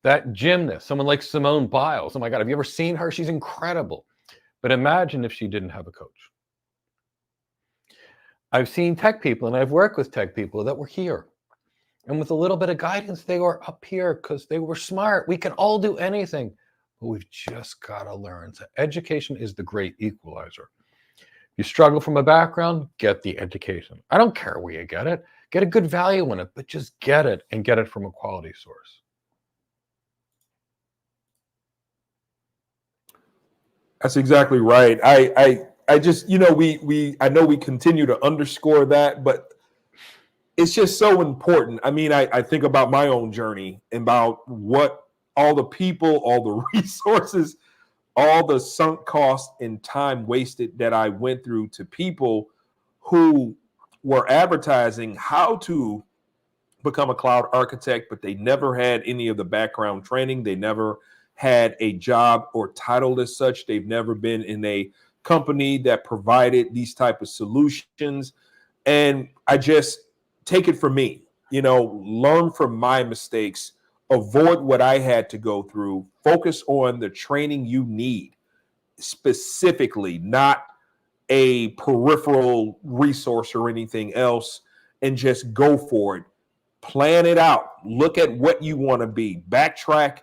That gymnast, someone like Simone Biles. Oh my God, have you ever seen her? She's incredible. But imagine if she didn't have a coach. I've seen tech people and I've worked with tech people that were here. And with a little bit of guidance, they were up here because they were smart. We can all do anything, but we've just got to learn. So education is the great equalizer. You struggle from a background, get the education. I don't care where you get it. Get a good value in it, but just get it and get it from a quality source. That's exactly right. I just, you know, I know we continue to underscore that, but it's just so important. I mean, I think about my own journey and about what all the people, all the resources, all the sunk cost and time wasted that I went through to people who were advertising how to become a cloud architect, but they never had any of the background training. They never had a job or title as such. They've never been in a company that provided these type of solutions. And I just take it from me, you know, learn from my mistakes, avoid what I had to go through, focus on the training you need specifically, not a peripheral resource or anything else, and just go for it. Plan it out. Look at what you want to be. Backtrack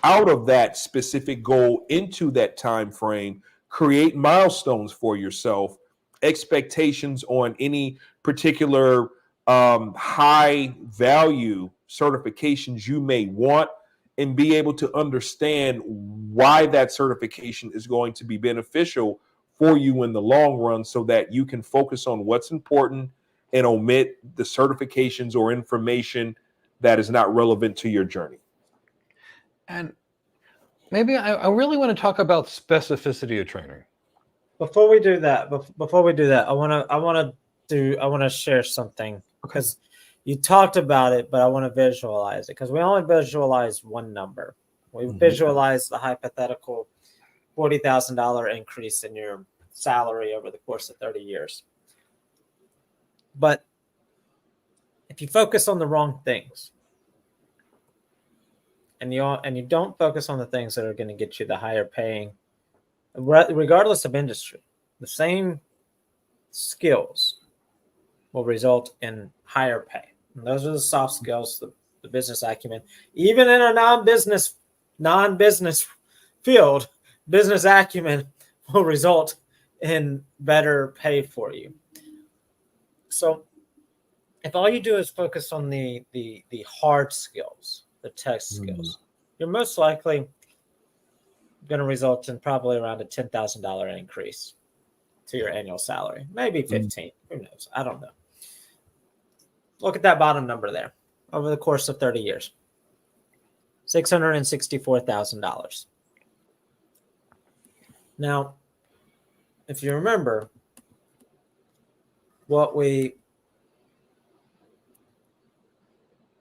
out of that specific goal into that time frame. Create milestones for yourself, expectations on any particular high value certifications you may want, and be able to understand why that certification is going to be beneficial for you in the long run, so that you can focus on what's important and omit the certifications or information that is not relevant to your journey. And maybe I really want to talk about specificity of training. Before we do that, I want to share something, because you talked about it, but I want to visualize it, because we only visualize one number. We visualize the hypothetical $40,000 increase in your salary over the course of 30 years. But if you focus on the wrong things, and you don't focus on the things that are going to get you the higher paying, regardless of industry, the same skills will result in higher pay. And those are the soft skills, the business acumen. Even in a non-business field, business acumen will result in better pay for you. So if all you do is focus on the hard skills, the tech skills, you're most likely going to result in probably around a $10,000 increase to your annual salary. Maybe 15, who knows? I don't know. Look at that bottom number there. Over the course of 30 years, $664,000. Now, if you remember, what we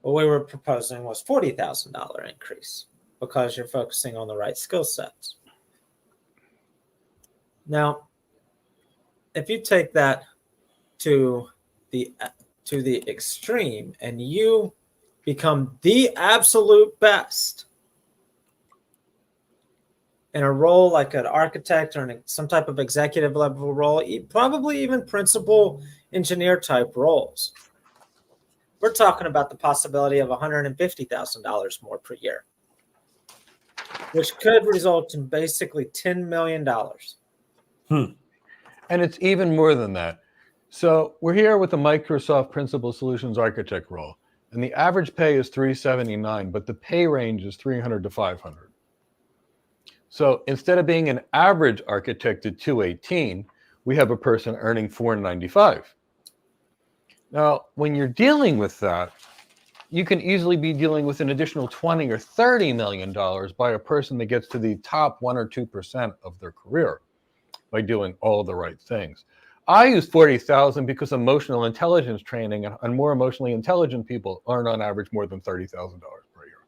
were proposing was $40,000 increase, because you're focusing on the right skill sets. Now, if you take that to the extreme and you become the absolute best in a role like an architect or in some type of executive level role, probably even principal engineer type roles, we're talking about the possibility of $150,000 more per year, which could result in basically $10 million. And it's even more than that. So we're here with the Microsoft Principal Solutions Architect role, and the average pay is $379, but the pay range is $300 to $500. So instead of being an average architect at $218, we have a person earning $495. Now, when you're dealing with that, you can easily be dealing with an additional $20 or $30 million by a person that gets to the top 1 or 2% of their career by doing all the right things. I use 40,000 because emotional intelligence training and more emotionally intelligent people earn on average more than $30,000 per year.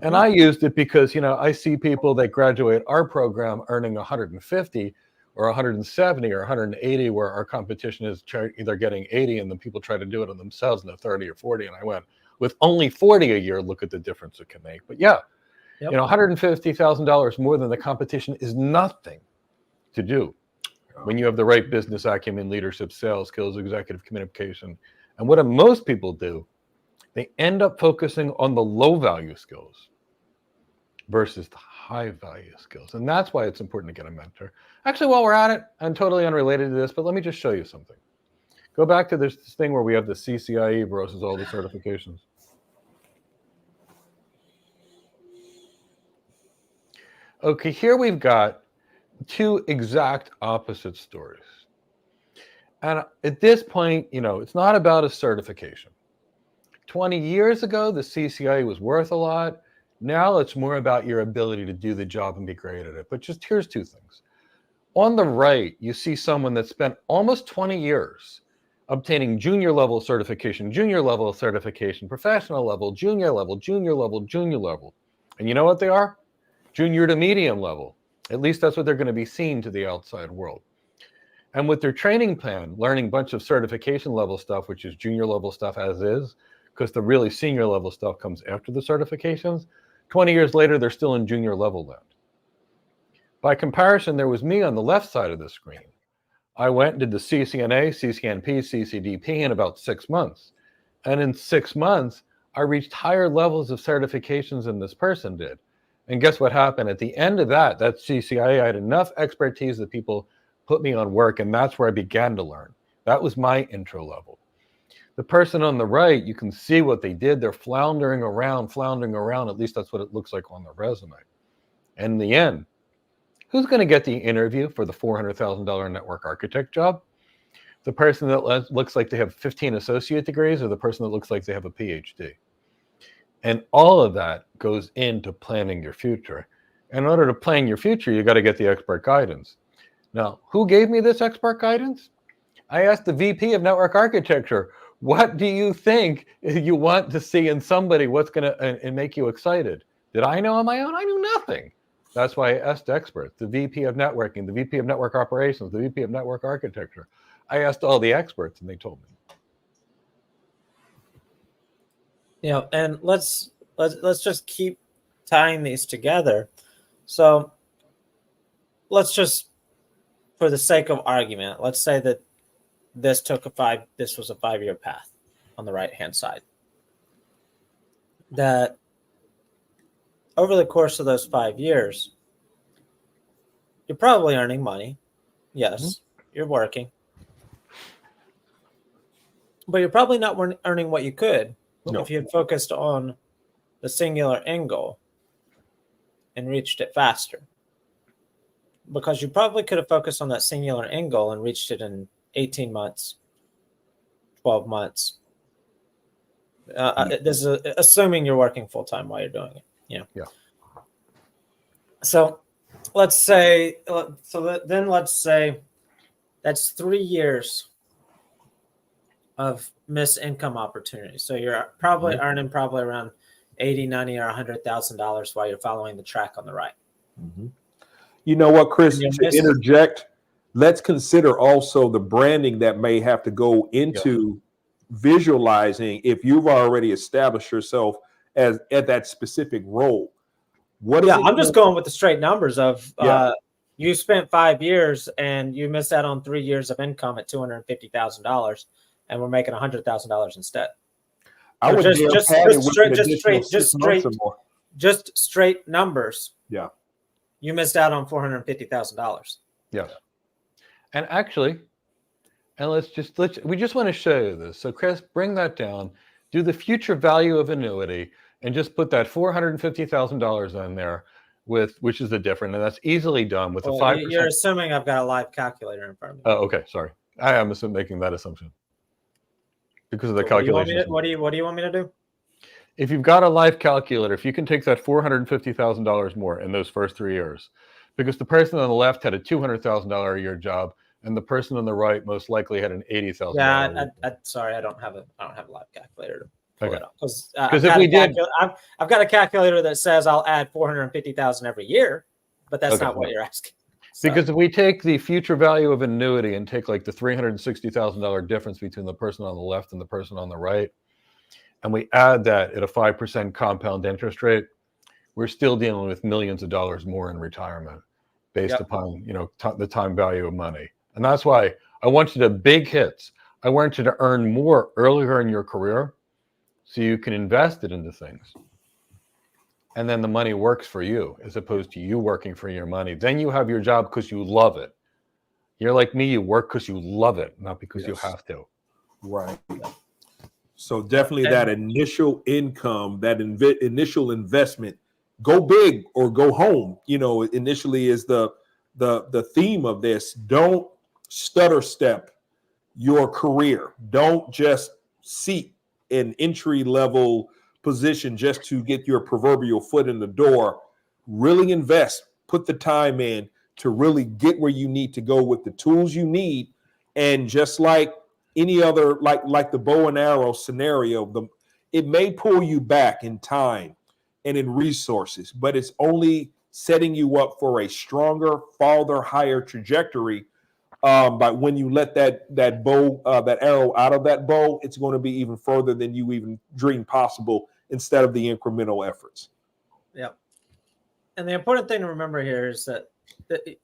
And I used it because, I see people that graduate our program earning 150 or 170 or 180, where our competition is either getting 80 and then people try to do it on themselves in the 30 or 40. And I went, with only 40 a year, look at the difference it can make. But yeah, $150,000 more than the competition is nothing to do when you have the right business acumen, leadership, sales skills, executive communication. And what most people do, they end up focusing on the low value skills versus the high value skills. And that's why it's important to get a mentor. Actually, while we're at it, and totally unrelated to this, but let me just show you something. Go back to this thing where we have the CCIE versus all the certifications. Okay, here we've got two exact opposite stories. And at this point, it's not about a certification. 20 years ago, the CCIE was worth a lot. Now it's more about your ability to do the job and be great at it. But just here's two things. On the right, you see someone that spent almost 20 years obtaining junior level certification, professional level, junior level, junior level, junior level. And you know what they are? Junior to medium level. At least that's what they're going to be seen to the outside world. And with their training plan, learning a bunch of certification level stuff, which is junior level stuff as is, because the really senior level stuff comes after the certifications, 20 years later, they're still in junior level land. By comparison, there was me on the left side of the screen. I went and did the CCNA, CCNP, CCDP in about 6 months. And in 6 months, I reached higher levels of certifications than this person did. And guess what happened? At the end of that CCIA, I had enough expertise that people put me on work, and that's where I began to learn. That was my intro level. The person on the right, you can see what they did. They're floundering around. At least that's what it looks like on the resume. And in the end, who's going to get the interview for the $400,000 network architect job? The person that looks like they have 15 associate degrees, or the person that looks like they have a PhD? And all of that goes into planning your future. In order to plan your future, you got to get the expert guidance. Now, who gave me this expert guidance? I asked the VP of network architecture, what do you think you want to see in somebody? What's going to make you excited? Did I know on my own? I knew nothing. That's why I asked experts, the VP of networking, the VP of network operations, the VP of network architecture. I asked all the experts and they told me. And let's just keep tying these together. So let's just, for the sake of argument, let's say that this was a 5-year path on the right-hand side. That over the course of those 5 years, you're probably earning money. Yes, You're working. But you're probably not earning what you could if you had focused on the singular end goal and reached it faster. Because you probably could have focused on that singular end goal and reached it in 18 months, 12 months. This is assuming you're working full-time while you're doing it. Yeah. So let's say that's 3 years of missed income opportunities. So you're probably earning around $80, $90, or $100,000 while you're following the track on the right. Mm-hmm. You know what, Chris, to interject, let's consider also the branding that may have to go into visualizing if you've already established yourself as at that specific role. I'm just going with the straight numbers of you spent 5 years and you missed out on 3 years of income at $250,000, and we're making $100,000 instead. I would just straight numbers. Yeah. You missed out on $450,000. Yes. And actually, we just want to show you this. So Chris, bring that down, do the future value of annuity, and just put that $450,000 in there which is the difference. And that's easily done with a 5%. You're assuming I've got a live calculator in front of me. Oh, okay. Sorry. I am making that assumption because of the calculation. What do you want me to do? If you've got a live calculator, if you can take that $450,000 more in those first 3 years, because the person on the left had a $200,000 a year job, and the person on the right most likely had an $80,000. Yeah, sorry, I don't have a live calculator pull Okay. it up because if we did, I've got a calculator that says I'll add 450,000 every year, but that's Okay, not what no. you're asking. So, because if we take the future value of an annuity and take like the $360,000 difference between the person on the left and the person on the right, and we add that at a 5% compound interest rate, we're still dealing with millions of dollars more in retirement based Yep. upon, the time value of money. And that's why I want you to big hits. I want you to earn more earlier in your career so you can invest it into things. And then the money works for you as opposed to you working for your money. Then you have your job because you love it. You're like me, you work because you love it, not because you Yes. have to. Right. So definitely And- that initial income, that initial investment, go big or go home. Initially is the theme of this. Don't stutter step your career. Don't just seek an entry level position just to get your proverbial foot in the door. Really invest, put the time in to really get where you need to go with the tools you need. And just like any other, like the bow and arrow scenario, it may pull you back in time and in resources, but it's only setting you up for a stronger, farther, higher trajectory. But when you let that bow, that arrow out of that bow, it's going to be even further than you even dreamed possible instead of the incremental efforts. Yep. And the important thing to remember here is that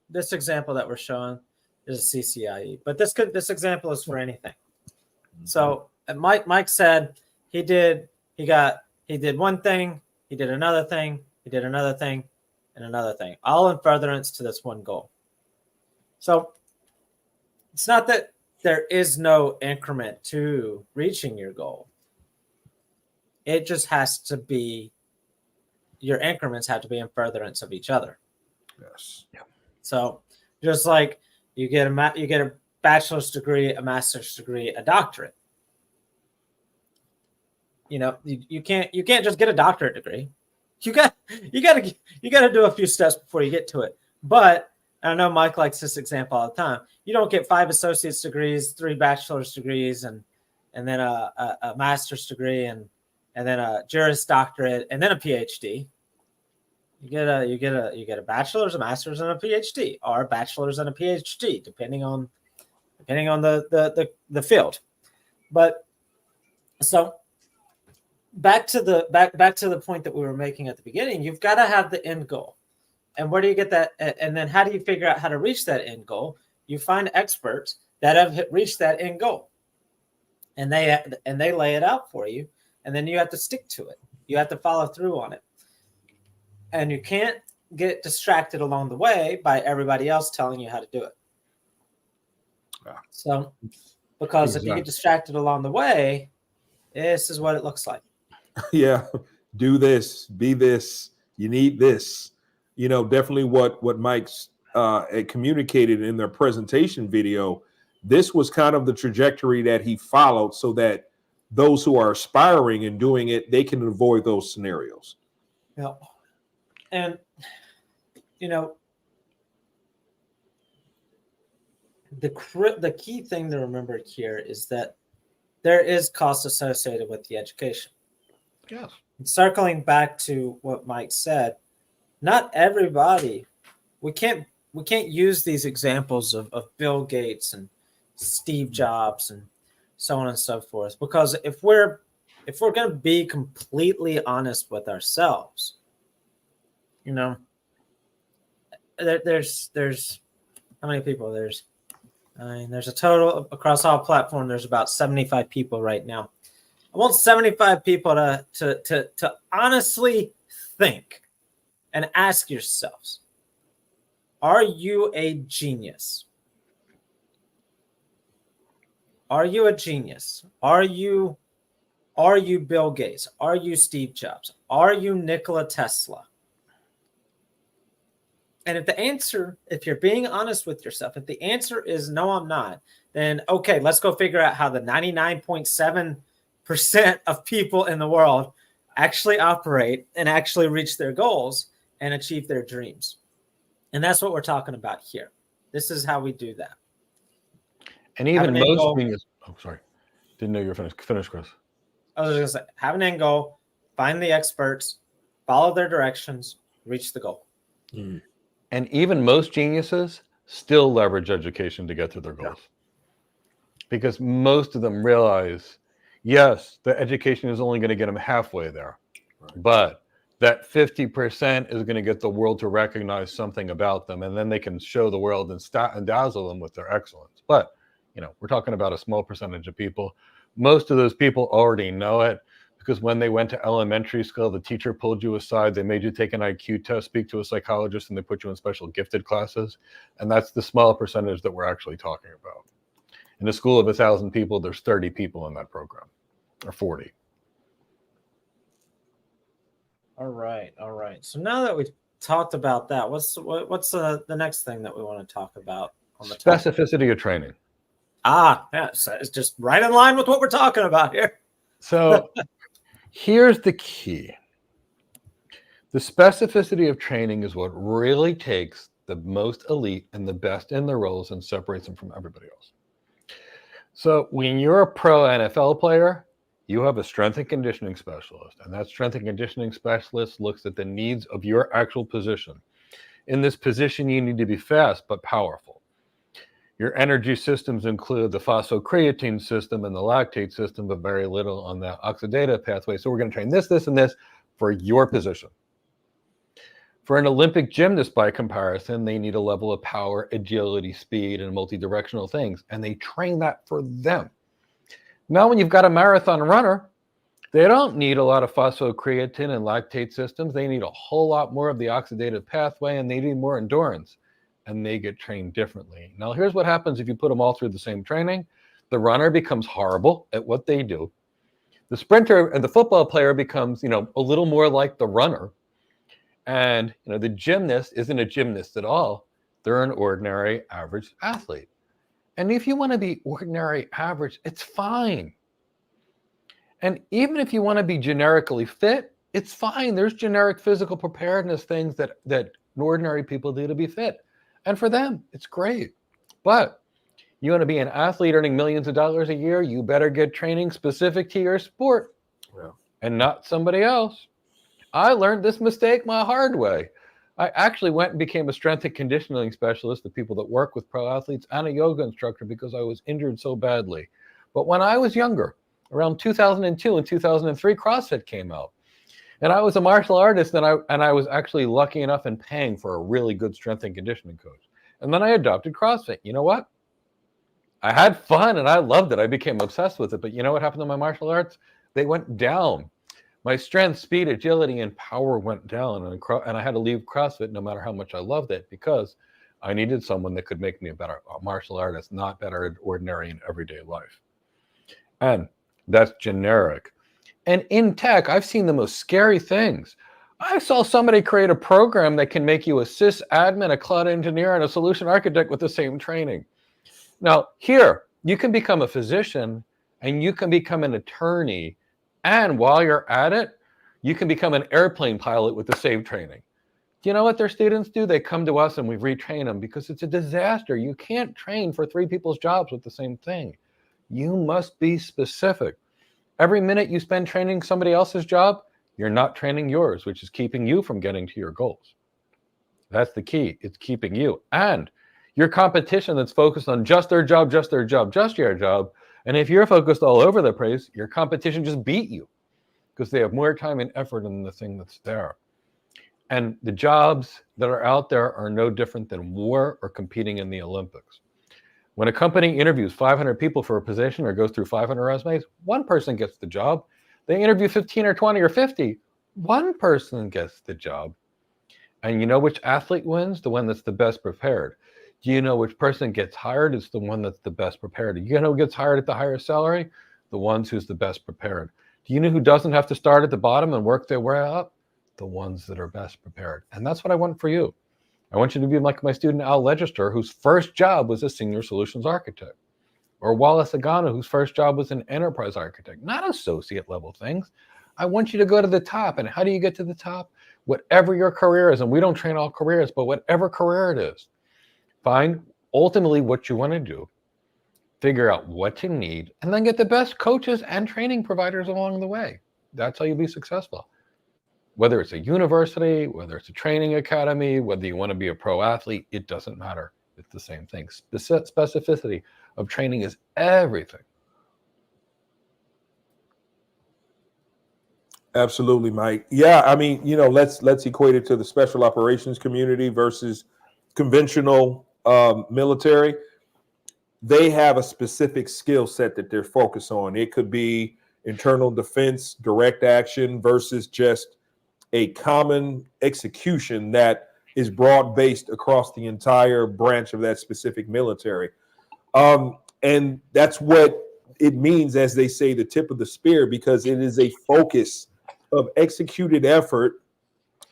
this example that we're showing is a CCIE, but this example is for anything. So Mike said he did one thing, he did another thing, he did another thing, and another thing, all in furtherance to this one goal. So it's not that there is no increment to reaching your goal. It just has to be, your increments have to be in furtherance of each other. Yes. Yeah. So just like you get a bachelor's degree, a master's degree, a doctorate. You can't just get a doctorate degree. You got to do a few steps before you get to it. But I know Mike likes this example all the time. You don't get 5 associate's degrees, 3 bachelor's degrees, and then a master's degree, and then a Juris Doctorate, and then a PhD. You get a bachelor's, a master's, and a PhD, or a bachelor's and a PhD, depending on the field. But so back to the point that we were making at the beginning, you've got to have the end goal. And where do you get that? And then how do you figure out how to reach that end goal? You find experts that have reached that end goal, and they lay it out for you, and then you have to stick to it. You have to follow through on it, and you can't get distracted along the way by everybody else telling you how to do it. So, because if you get distracted along the way, this is what it looks like. Yeah, do this, be this, you need this. Definitely what Mike's communicated in their presentation video. This was kind of the trajectory that he followed so that those who are aspiring and doing it, they can avoid those scenarios. Yeah. And, the key thing to remember here is that there is cost associated with the education. Yes. And circling back to what Mike said, not everybody, we can't use these examples of Bill Gates and Steve Jobs and so on and so forth, because if we're going to be completely honest with ourselves, there's how many people? There's a total across all platforms. There's about 75 people right now. I want 75 people to honestly think and ask yourselves, are you a genius? Are you a genius? Are you Bill Gates? Are you Steve Jobs? Are you Nikola Tesla? And if you're being honest with yourself, if the answer is no, I'm not, then okay, let's go figure out how the 99.7% of people in the world actually operate and actually reach their goals and achieve their dreams. And that's what we're talking about here. This is how we do that. And even most genius. Oh, sorry. Didn't know you were finished. Finish, Chris. I was just gonna say, have an end goal, find the experts, follow their directions, reach the goal. And even most geniuses still leverage education to get to their goals. Because most of them realize, yes, the education is only going to get them halfway there. But that 50% is going to get the world to recognize something about them, and then they can show the world and dazzle them with their excellence. But, we're talking about a small percentage of people. Most of those people already know it, because when they went to elementary school, the teacher pulled you aside, they made you take an IQ test, speak to a psychologist, and they put you in special gifted classes. And that's the small percentage that we're actually talking about. In a school of 1,000 people, there's 30 people in that program, or 40. All right. So now that we've talked about that, what's the next thing that we want to talk about on the topic? Specificity of training. So it's just right in line with what we're talking about here. So here's the key. The specificity of training is what really takes the most elite and the best in their roles and separates them from everybody else. So when you're a pro NFL player, you have a strength and conditioning specialist, and that strength and conditioning specialist looks at the needs of your actual position. In this position, you need to be fast but powerful. Your energy systems include the phosphocreatine system and the lactate system, but very little on the oxidative pathway. So we're going to train this, this, and this for your position. For an Olympic gymnast, by comparison, they need a level of power, agility, speed, and multi-directional things, and they train that for them. Now, when you've got a marathon runner, they don't need a lot of phosphocreatine and lactate systems. They need a whole lot more of the oxidative pathway, and they need more endurance, and they get trained differently. Now, here's what happens if you put them all through the same training. The runner becomes horrible at what they do. The sprinter and the football player becomes, a little more like the runner. And, the gymnast isn't a gymnast at all. They're an ordinary average athlete. And if you want to be ordinary average, it's fine. And even if you want to be generically fit, it's fine. There's generic physical preparedness things that ordinary people do to be fit. And for them, it's great. But you want to be an athlete earning millions of dollars a year, you better get training specific to your sport and not somebody else. I learned this mistake my hard way. I actually went and became a strength and conditioning specialist, the people that work with pro athletes, and a yoga instructor because I was injured so badly. But when I was younger, around 2002 and 2003, CrossFit came out. And I was a martial artist, and I was actually lucky enough and paying for a really good strength and conditioning coach. And then I adopted CrossFit. You know what? I had fun, and I loved it. I became obsessed with it. But you know what happened to my martial arts? They went down. My strength, speed, agility, and power went down, and I had to leave CrossFit no matter how much I loved it, because I needed someone that could make me a better martial artist, not better at ordinary and everyday life. And that's generic. And in tech, I've seen the most scary things. I saw somebody create a program that can make you a sysadmin, a cloud engineer, and a solution architect with the same training. Now, here, you can become a physician, and you can become an attorney. And while you're at it, you can become an airplane pilot with the same training. Do you know what their students do? They come to us and we retrain them, because it's a disaster. You can't train for 3 people's jobs with the same thing. You must be specific. Every minute you spend training somebody else's job, you're not training yours, which is keeping you from getting to your goals. That's the key. It's keeping you. And your competition that's focused on just their job, just their job, just your job. And if you're focused all over the place, your competition just beat you, because they have more time and effort in the thing that's there. And the jobs that are out there are no different than war or competing in the Olympics. When a company interviews 500 people for a position or goes through 500 resumes, one person gets the job. They interview 15 or 20 or 50, one person gets the job. And you know which athlete wins? The one that's the best prepared. Do you know which person gets hired? It's the one that's the best prepared. Do you know who gets hired at the highest salary? The ones who's the best prepared. Do you know who doesn't have to start at the bottom and work their way up? The ones that are best prepared. And that's what I want for you. I want you to be like my student Al Legister, whose first job was a senior solutions architect. Or Wallace Agano, whose first job was an enterprise architect, not associate level things. I want you to go to the top. And how do you get to the top? Whatever your career is, and we don't train all careers, but whatever career it is, find ultimately what you want to do, figure out what you need, and then get the best coaches and training providers along the way. That's how you be successful. Whether it's a university, whether it's a training academy, whether you want to be a pro athlete, it doesn't matter. It's the same thing. Specificity of training is everything. Absolutely, Mike. Yeah, I mean, let's equate it to the special operations community versus conventional military. They have a specific skill set that they're focused on. It could be internal defense, direct action versus just a common execution that is broad-based across the entire branch of that specific military. And that's what it means, as they say, the tip of the spear, because it is a focus of executed effort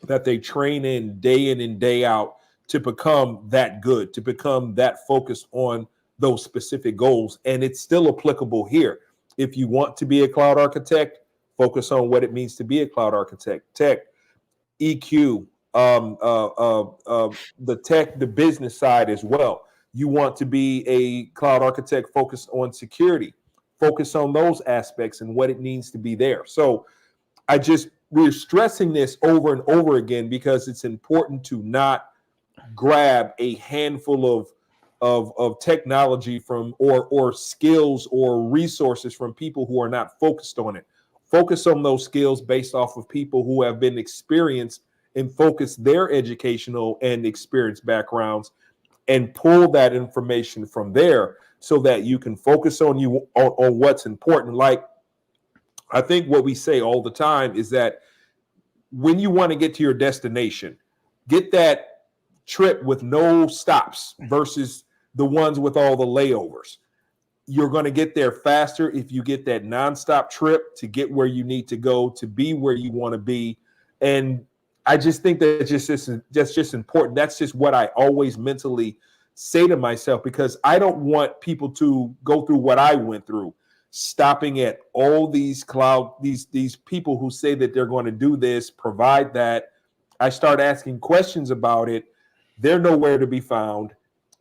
that they train in and day out to become that good, to become that focused on those specific goals. And it's still applicable here. If you want to be a cloud architect, focus on what it means to be a cloud architect. Tech, EQ, the business side as well. You want to be a cloud architect focused on security, focus on those aspects and what it means to be there. So we're stressing this over and over again because it's important to not grab a handful of technology from or skills or resources from people who are not focused on it. Focus on those skills based off of people who have been experienced and focus their educational and experience backgrounds and pull that information from there so that you can focus on what's important. Like, I think what we say all the time is that when you want to get to your destination, get that trip with no stops versus the ones with all the layovers. You're going to get there faster if you get that nonstop trip to get where you need to go, to be where you want to be. And I just think that's just important. That's just what I always mentally say to myself, because I don't want people to go through what I went through, stopping at all these these people who say that they're going to do this, provide that. I start asking questions about it. They're nowhere to be found.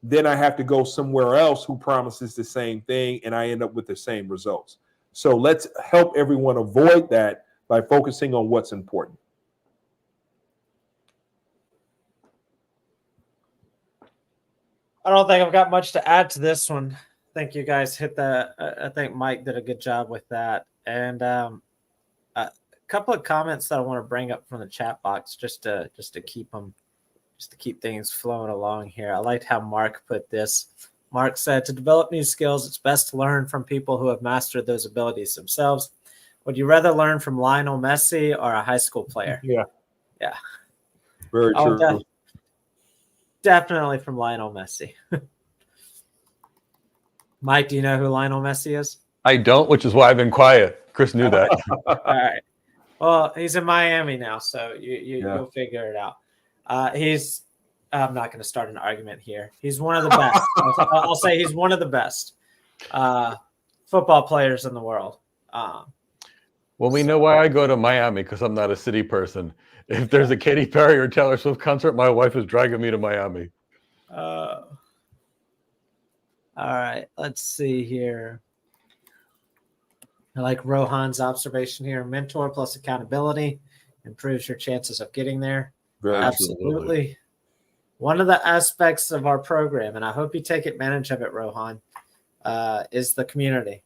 Then I have to go somewhere else who promises the same thing, and I end up with the same results. So let's help everyone avoid that by focusing on what's important. I don't think I've got much to add to this one. I think you guys hit that. I think Mike did a good job with that. And a couple of comments that I want to bring up from the chat box just to keep things flowing along here. I liked how Mark put this. Mark said, to develop new skills, it's best to learn from people who have mastered those abilities themselves. Would you rather learn from Lionel Messi or a high school player? Yeah. Very true. Definitely from Lionel Messi. Mike, do you know who Lionel Messi is? I don't, which is why I've been quiet. Chris knew that. All right. Well, he's in Miami now, so you'll figure it out. I'm not going to start an argument here. He's one of the best. I'll say he's one of the best football players in the world. Well, we know why I go to Miami, because I'm not a city person. If there's a Katy Perry or Taylor Swift concert, my wife is dragging me to Miami. All right, let's see here. I like Rohan's observation here. Mentor plus accountability improves your chances of getting there. Absolutely. One of the aspects of our program, and I hope you take advantage of it, Rohan, is the community.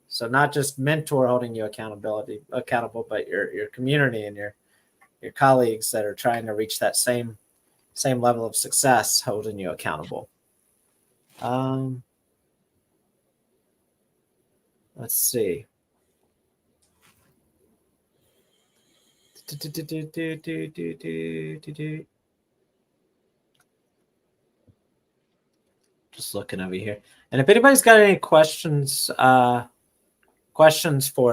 So not just mentor holding you accountable, but your community and your colleagues that are trying to reach that same level of success holding you accountable. Let's see. Just looking over here. And if anybody's got any questions for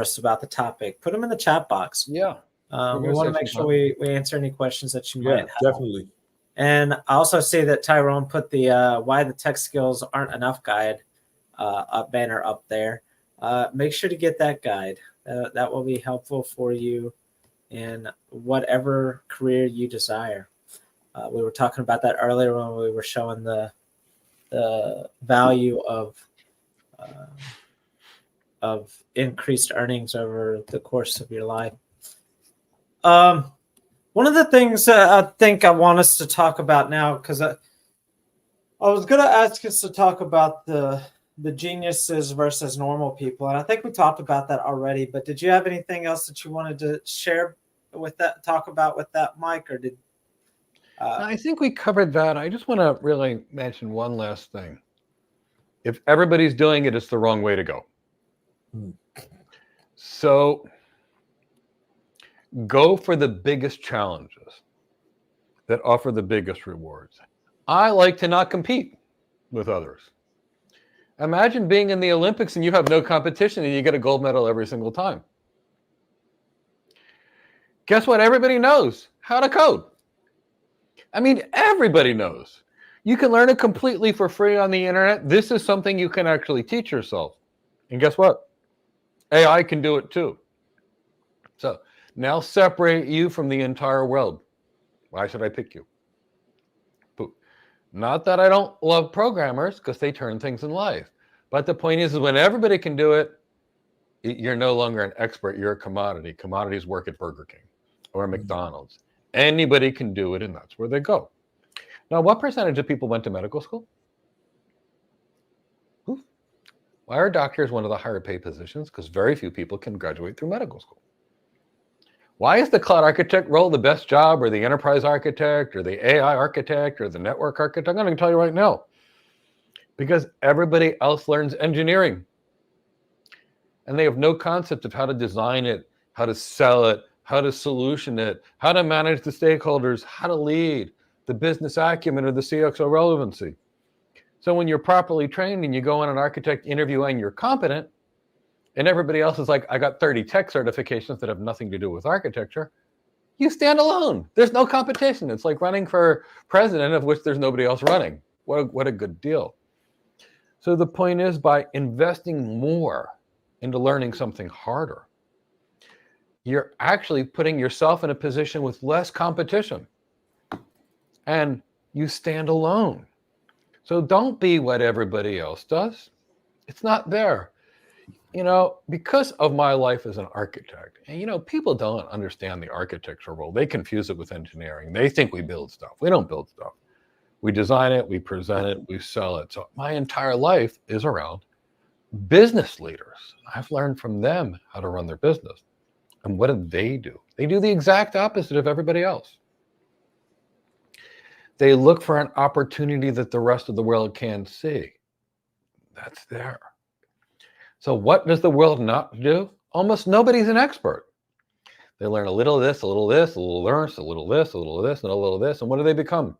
us about the topic, put them in the chat box. Yeah. We want to make sure we answer any questions that you might have. Definitely. And I also see that Tyrone put the why the tech skills aren't enough guide banner up there. Make sure to get that guide. That will be helpful for you in whatever career you desire. We were talking about that earlier when we were showing the value of of increased earnings over the course of your life. One of the things I think I want us to talk about now, because I was going to ask us to talk about the geniuses versus normal people, and I think we talked about that already. But did you have anything else that you wanted to share with that, talk about with that, Mike, or did? I think we covered that. I just want to really mention one last thing. If everybody's doing it, it's the wrong way to go. So go for the biggest challenges that offer the biggest rewards. I like to not compete with others. Imagine being in the Olympics and you have no competition and you get a gold medal every single time. Guess what? Everybody knows how to code. I mean, everybody knows. You can learn it completely for free on the internet. This is something you can actually teach yourself. And guess what? AI can do it too. So now separate you from the entire world. Why should I pick you? Not that I don't love programmers, because they turn things in life. But the point is when everybody can do it, you're no longer an expert, you're a commodity. Commodities work at Burger King or McDonald's. Anybody can do it, and that's where they go. Now, what percentage of people went to medical school? Why are doctors one of the higher paid positions? Because very few people can graduate through medical school. Why is the cloud architect role the best job, or the enterprise architect, or the AI architect, or the network architect? I'm going to tell you right now. Because everybody else learns engineering. And they have no concept of how to design it, how to sell it, how to solution it, how to manage the stakeholders, how to lead, the business acumen or the CXO relevancy. So when you're properly trained and you go on an architect interview and you're competent, and everybody else is like, I got 30 tech certifications that have nothing to do with architecture, you stand alone. There's no competition. It's like running for president, of which there's nobody else running. What a good deal. So the point is, by investing more into learning something harder, you're actually putting yourself in a position with less competition. And you stand alone. So don't be what everybody else does. It's not there. You know, because of my life as an architect, and you know, people don't understand the architecture role. They confuse it with engineering. They think we build stuff. We don't build stuff. We design it, we present it, we sell it. So my entire life is around business leaders. I've learned from them how to run their business. And what do? They do the exact opposite of everybody else. They look for an opportunity that the rest of the world can't see. That's there. So what does the world not do? Almost nobody's an expert. They learn a little of this, a little of this, a little of this, a little of this, a little of this, and a little of this. And what do they become?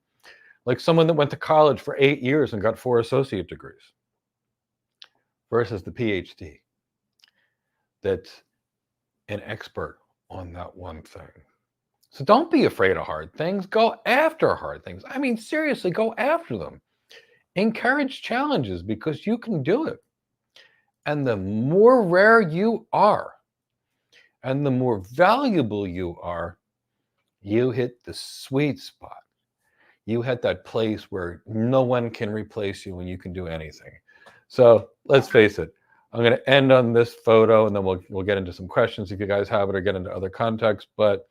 Like someone that went to college for 8 years and got 4 associate degrees versus the PhD that's an expert on that one thing. So don't be afraid of hard things. Go after hard things. I mean, seriously, go after them. Encourage challenges because you can do it. And the more rare you are, and the more valuable you are, you hit the sweet spot. You hit that place where no one can replace you and you can do anything. So let's face it. I'm going to end on this photo, and then we'll get into some questions if you guys have it, or get into other contexts. But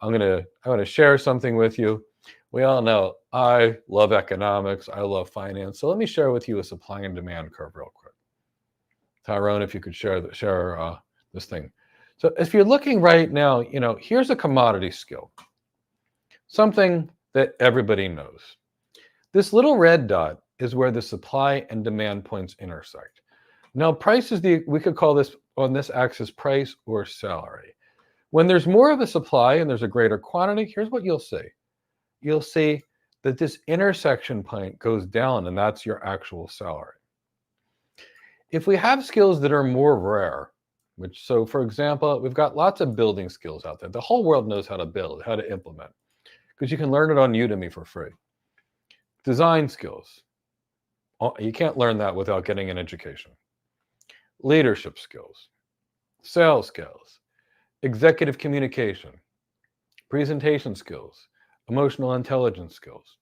I want to share something with you. We all know I love economics. I love finance. So let me share with you a supply and demand curve real quick. Tyrone, if you could share this thing. So if you're looking right now, you know, here's a commodity skill, something that everybody knows. This little red dot is where the supply and demand points intersect. Now, price is we could call this on this axis price or salary. When there's more of a supply and there's a greater quantity, here's what you'll see. You'll see that this intersection point goes down, and that's your actual salary. If we have skills that are more rare, so for example, we've got lots of building skills out there. The whole world knows how to build, how to implement, because you can learn it on Udemy for free. Design skills. You can't learn that without getting an education. Leadership skills, sales skills, executive communication, presentation skills, emotional intelligence skills,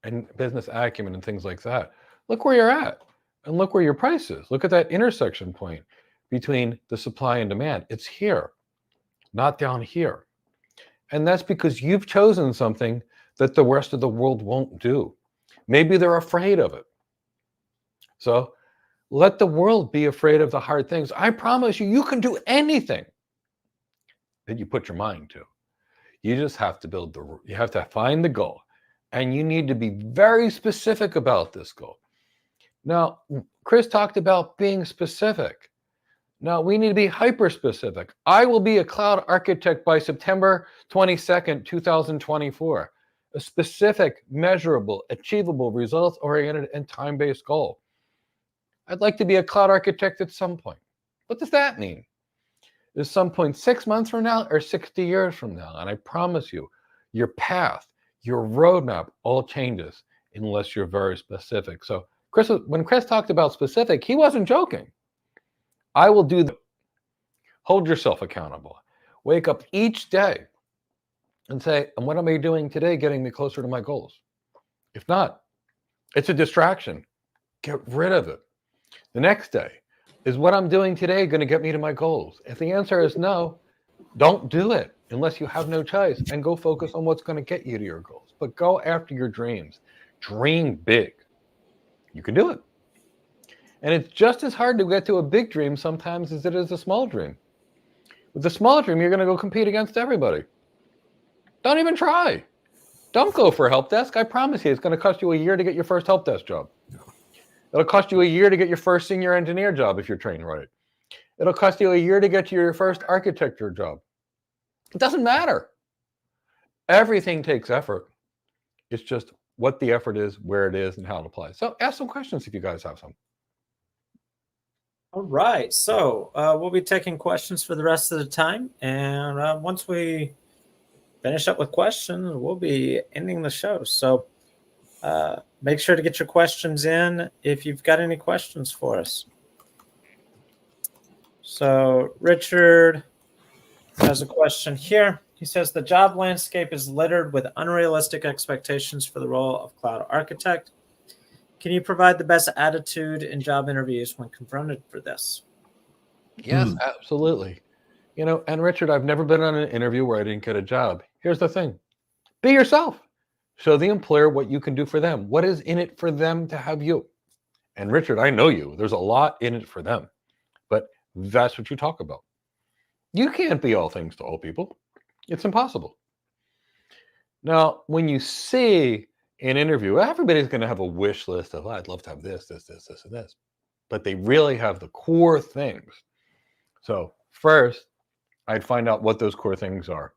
and business acumen and things like that. Look where you're at and look where your price is. Look at that intersection point between the supply and demand. It's here, not down here. And that's because you've chosen something that the rest of the world won't do. Maybe they're afraid of it. So let the world be afraid of the hard things. I promise you, you can do anything that you put your mind to. You just have to you have to find the goal. And you need to be very specific about this goal. Now, Chris talked about being specific. Now, we need to be hyper specific. I will be a cloud architect by September 22nd, 2024. A specific, measurable, achievable, results-oriented, and time-based goal. I'd like to be a cloud architect at some point. What does that mean? Is some point 6 months from now or 60 years from now? And I promise you, your path, your roadmap all changes unless you're very specific. So when Chris talked about specific, he wasn't joking. I will do that. Hold yourself accountable. Wake up each day and say, and what am I doing today getting me closer to my goals? If not, it's a distraction. Get rid of it. The next day, is what I'm doing today going to get me to my goals? If the answer is no, don't do it unless you have no choice, and go focus on what's going to get you to your goals. But go after your dreams. Dream big. You can do it. And it's just as hard to get to a big dream sometimes as it is a small dream. With a small dream, you're going to go compete against everybody. Don't even try. Don't go for a help desk. I promise you, it's going to cost you a year to get your first help desk job. It'll cost you a year to get your first senior engineer job if you're trained right. It'll cost you a year to get to your first architecture job. It doesn't matter. Everything takes effort. It's just what the effort is, where it is, and how it applies. So ask some questions if you guys have some. All right. So we'll be taking questions for the rest of the time. And once we finish up with questions, we'll be ending the show. So make sure to get your questions in if you've got any questions for us. So Richard has a question here. He says, the job landscape is littered with unrealistic expectations for the role of cloud architect. Can you provide the best attitude in job interviews when confronted for this? Yes, absolutely. You know, and Richard, I've never been on an interview where I didn't get a job. Here's the thing. Be yourself. Show the employer what you can do for them. What is in it for them to have you? And Richard, I know you. There's a lot in it for them. But that's what you talk about. You can't be all things to all people. It's impossible. Now, when you see an interview, everybody's going to have a wish list of, I'd love to have this, this, this, this, and this. But they really have the core things. So first, I'd find out what those core things are.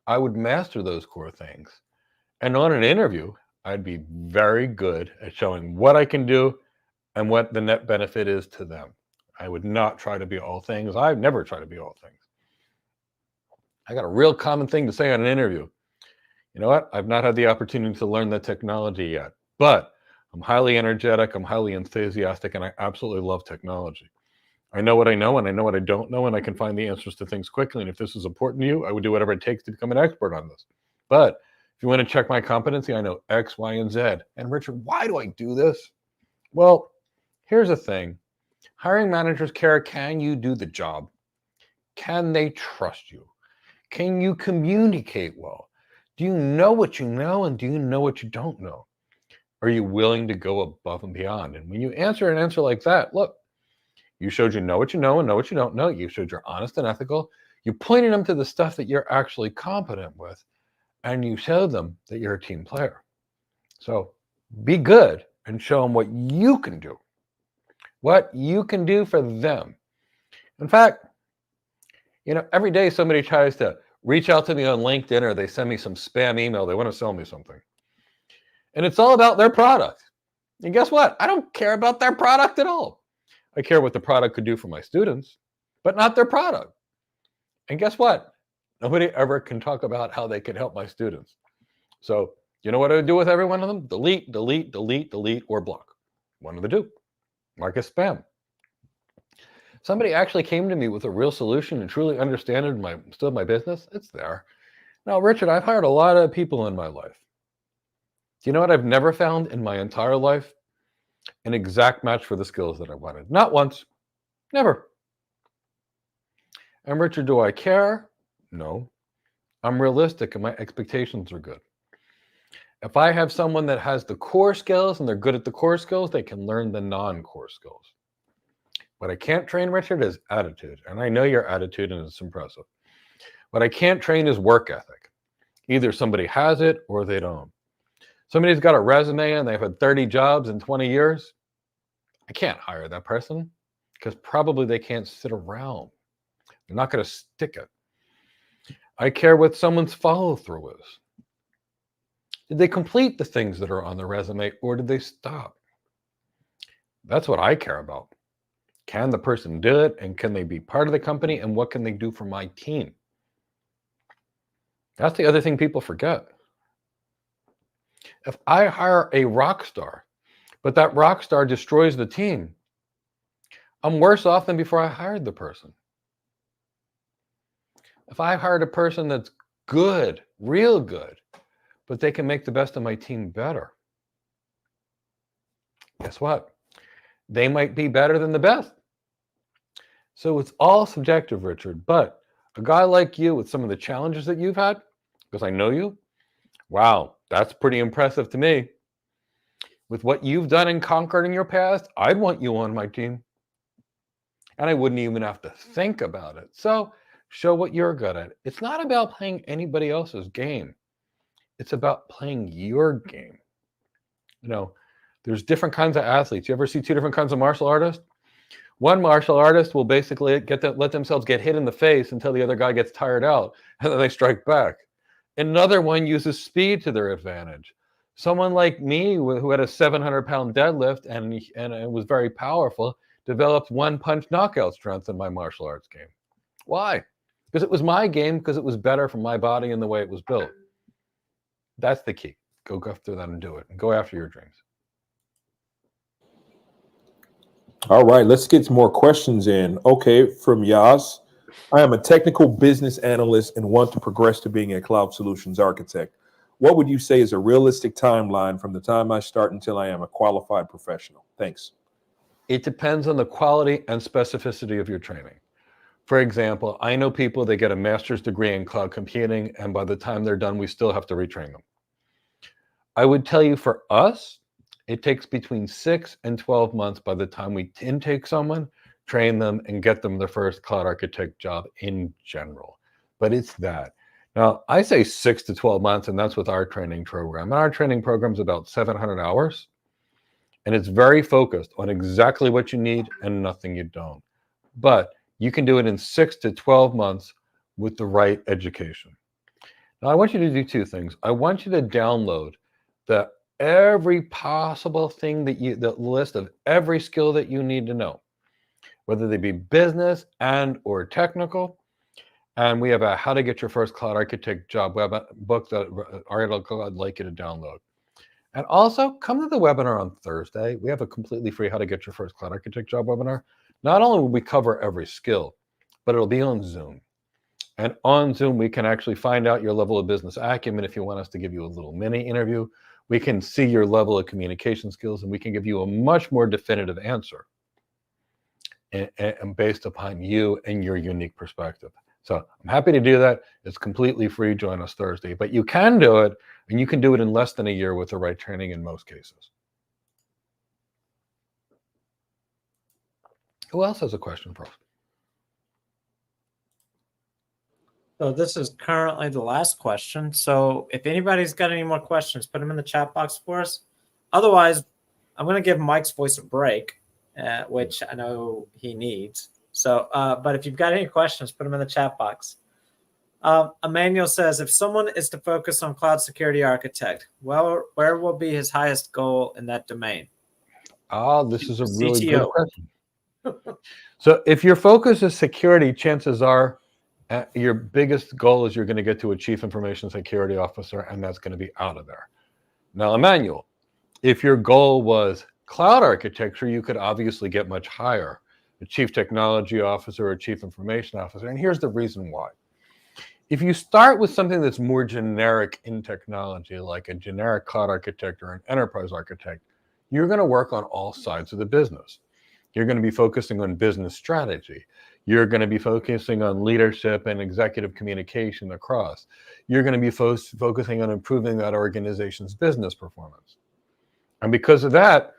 I would master those core things. And on an interview, I'd be very good at showing what I can do and what the net benefit is to them. I would not try to be all things. I've never tried to be all things. I got a real common thing to say on an interview. You know what? I've not had the opportunity to learn the technology yet, but I'm highly energetic, I'm highly enthusiastic, and I absolutely love technology. I know what I know, and I know what I don't know, and I can find the answers to things quickly. And if this is important to you, I would do whatever it takes to become an expert on this. But if you want to check my competency, I know X, Y, and Z. And Richard, why do I do this? Well, here's the thing. Hiring managers care, can you do the job? Can they trust you? Can you communicate well? Do you know what you know, and do you know what you don't know? Are you willing to go above and beyond? And when you answer an answer like that, look, you showed you know what you know and know what you don't know. You showed you're honest and ethical. You pointed them to the stuff that you're actually competent with, and you showed them that you're a team player. So be good and show them what you can do, what you can do for them. In fact, you know, every day somebody tries to reach out to me on LinkedIn, or they send me some spam email. They want to sell me something. And it's all about their product. And guess what? I don't care about their product at all. I care what the product could do for my students, but not their product. And guess what? Nobody ever can talk about how they can help my students. So you know what I would do with every one of them? Delete, delete, delete, delete, or block. One of the two. Mark as spam. Somebody actually came to me with a real solution and truly understood my business. It's there. Now, Richard, I've hired a lot of people in my life. Do you know what I've never found in my entire life? an exact match for the skills that I wanted. Not once, never. And Richard, do I care? No. I'm realistic and my expectations are good. If I have someone that has the core skills and they're good at the core skills, they can learn the non-core skills. What I can't train, Richard, is attitude. And I know your attitude and it's impressive. What I can't train is work ethic. Either somebody has it or they don't. Somebody's got a resume and they've had 30 jobs in 20 years. I can't hire that person because probably they can't sit around. They're not going to stick it. I care what someone's follow-through is. Did they complete the things that are on the resume or did they stop? That's what I care about. Can the person do it and can they be part of the company and what can they do for my team? That's the other thing people forget. If I hire a rock star, but that rock star destroys the team, I'm worse off than before I hired the person. If I hired a person that's good, real good, but they can make the best of my team better, guess what? They might be better than the best. So it's all subjective, Richard. But a guy like you with some of the challenges that you've had, because I know you, wow, that's pretty impressive to me. With what you've done and conquered in your past, I'd want you on my team. And I wouldn't even have to think about it. So show what you're good at. It's not about playing anybody else's game. It's about playing your game. You know, there's different kinds of athletes. You ever see two different kinds of martial artists? One martial artist will basically let themselves get hit in the face until the other guy gets tired out, and then they strike back. Another one uses speed to their advantage. Someone like me, who had a 700-pound deadlift and it was very powerful, developed one-punch knockout strength in my martial arts game. Why? Because it was my game, because it was better for my body and the way it was built. That's the key. Go after that and do it. And go after your dreams. All right, let's get some more questions in. Okay, from Yas. I am a technical business analyst and want to progress to being a cloud solutions architect. What would you say is a realistic timeline from the time I start until I am a qualified professional? Thanks. It depends on the quality and specificity of your training. For example, I know people that get a master's degree in cloud computing, and by the time they're done, we still have to retrain them. I would tell you for us, it takes between 6 and 12 months by the time we intake someone, train them, and get them their first cloud architect job in general. But it's that. Now, I say 6 to 12 months, and that's with our training program. And our training program is about 700 hours, and it's very focused on exactly what you need and nothing you don't. But you can do it in 6 to 12 months with the right education. Now, I want you to do two things. I want you to download every possible thing the list of every skill that you need to know, whether they be business and or technical. And we have a How to Get Your First Cloud Architect Job book article I'd like you to download. And also come to the webinar on Thursday. We have a completely free How to Get Your First Cloud Architect Job webinar. Not only will we cover every skill, but it'll be on Zoom. And on Zoom, we can actually find out your level of business acumen. If you want us to give you a little mini interview, we can see your level of communication skills, and we can give you a much more definitive answer and based upon you and your unique perspective. So I'm happy to do that. It's completely free. Join us Thursday. But you can do it, and you can do it in less than a year with the right training in most cases. Who else has a question for us? So this is currently the last question. So if anybody's got any more questions, put them in the chat box for us. Otherwise, I'm going to give Mike's voice a break, which I know he needs. So, but if you've got any questions, put them in the chat box. Emmanuel says, if someone is to focus on cloud security architect, well, where will be his highest goal in that domain? This is a really good question. So if your focus is security, chances are your biggest goal is you're going to get to a chief information security officer, and that's going to be out of there. Now, Emmanuel, if your goal was cloud architecture, you could obviously get much higher, a chief technology officer or chief information officer. And here's the reason why. If you start with something that's more generic in technology, like a generic cloud architect or an enterprise architect, you're going to work on all sides of the business. You're going to be focusing on business strategy. You're going to be focusing on leadership and executive communication across. You're going to be focusing on improving that organization's business performance. And because of that,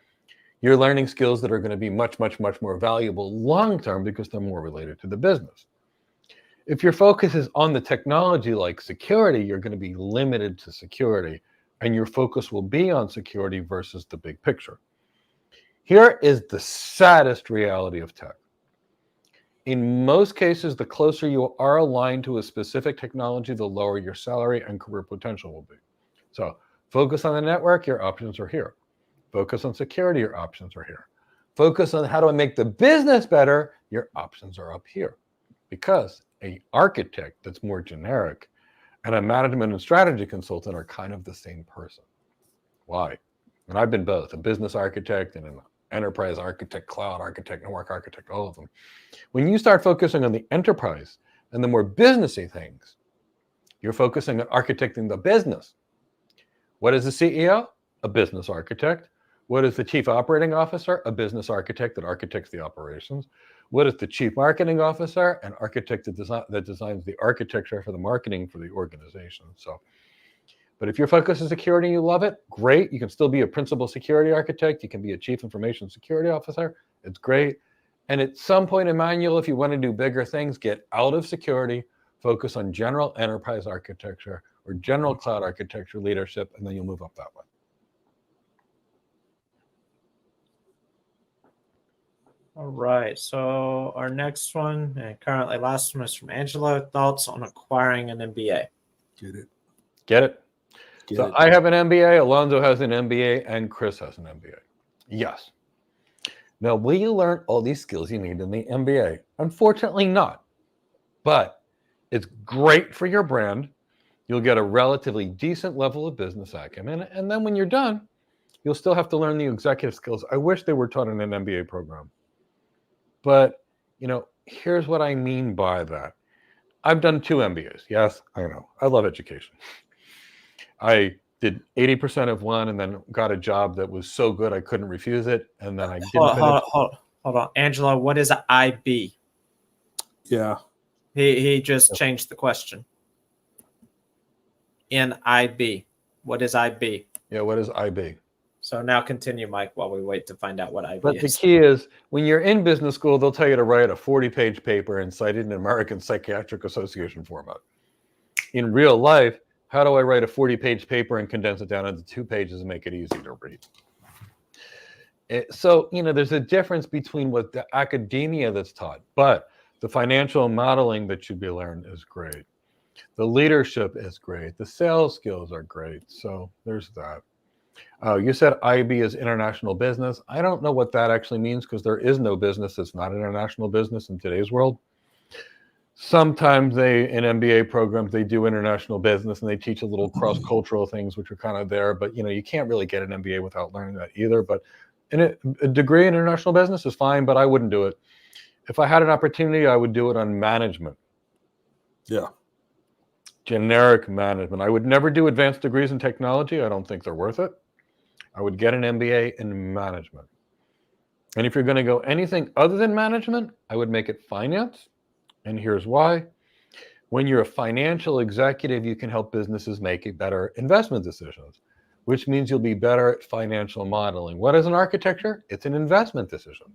you're learning skills that are going to be much, much, much more valuable long-term because they're more related to the business. If your focus is on the technology like security, you're going to be limited to security, and your focus will be on security versus the big picture. Here is the saddest reality of tech. In most cases, the closer you are aligned to a specific technology, the lower your salary and career potential will be. So focus on the network, your options are here. Focus on security, your options are here. Focus on how do I make the business better, your options are up here. Because an architect that's more generic and a management and strategy consultant are kind of the same person. Why? And I've been both, a business architect and an enterprise architect, cloud architect, network architect, all of them. When you start focusing on the enterprise and the more businessy things, you're focusing on architecting the business. What is the CEO? A business architect. What is the chief operating officer? A business architect that architects the operations. What is the chief marketing officer? An architect that designs the architecture for the marketing for the organization. But if your focus is security and you love it, great. You can still be a principal security architect. You can be a chief information security officer. It's great. And at some point, Emmanuel, if you want to do bigger things, get out of security, focus on general enterprise architecture or general cloud architecture leadership, and then you'll move up that way. All right. So our next one, and currently last one, is from Angela. Thoughts on acquiring an MBA? Get it. Get it? Get So it. I have an MBA, Alonzo has an MBA, and Chris has an MBA. Yes. Now, will you learn all these skills you need in the MBA? Unfortunately not. But it's great for your brand. You'll get a relatively decent level of business acumen. And then when you're done, you'll still have to learn the executive skills. I wish they were taught in an MBA program. But, here's what I mean by that. I've done 2 MBAs. Yes, I know. I love education. I did 80% of one and then got a job that was so good I couldn't refuse it. And then I didn't finish. Hold on. Angela, what is IB? Yeah. He just changed the question. NIB. What is IB? Yeah, what is IB? So now continue, Mike, while we wait to find out what IB But is. the key is, when you're in business school, they'll tell you to write a 40-page paper and cite it in American Psychiatric Association format. In real life, how do I write a 40-page paper and condense it down into 2 pages and make it easy to read? So, there's a difference between what the academia that's taught, but the financial modeling that should be learned is great. The leadership is great. The sales skills are great. So there's that. You said IB is international business. I don't know what that actually means because there is no business that's not international business in today's world. Sometimes in MBA programs, they do international business and they teach a little cross-cultural things, which are kind of there. But, you can't really get an MBA without learning that either. But a degree in international business is fine, but I wouldn't do it. If I had an opportunity, I would do it on management. Yeah. Generic management. I would never do advanced degrees in technology. I don't think they're worth it. I would get an MBA in management. And if you're going to go anything other than management, I would make it finance. And here's why. When you're a financial executive, you can help businesses make better investment decisions, which means you'll be better at financial modeling. What is an architecture? It's an investment decision.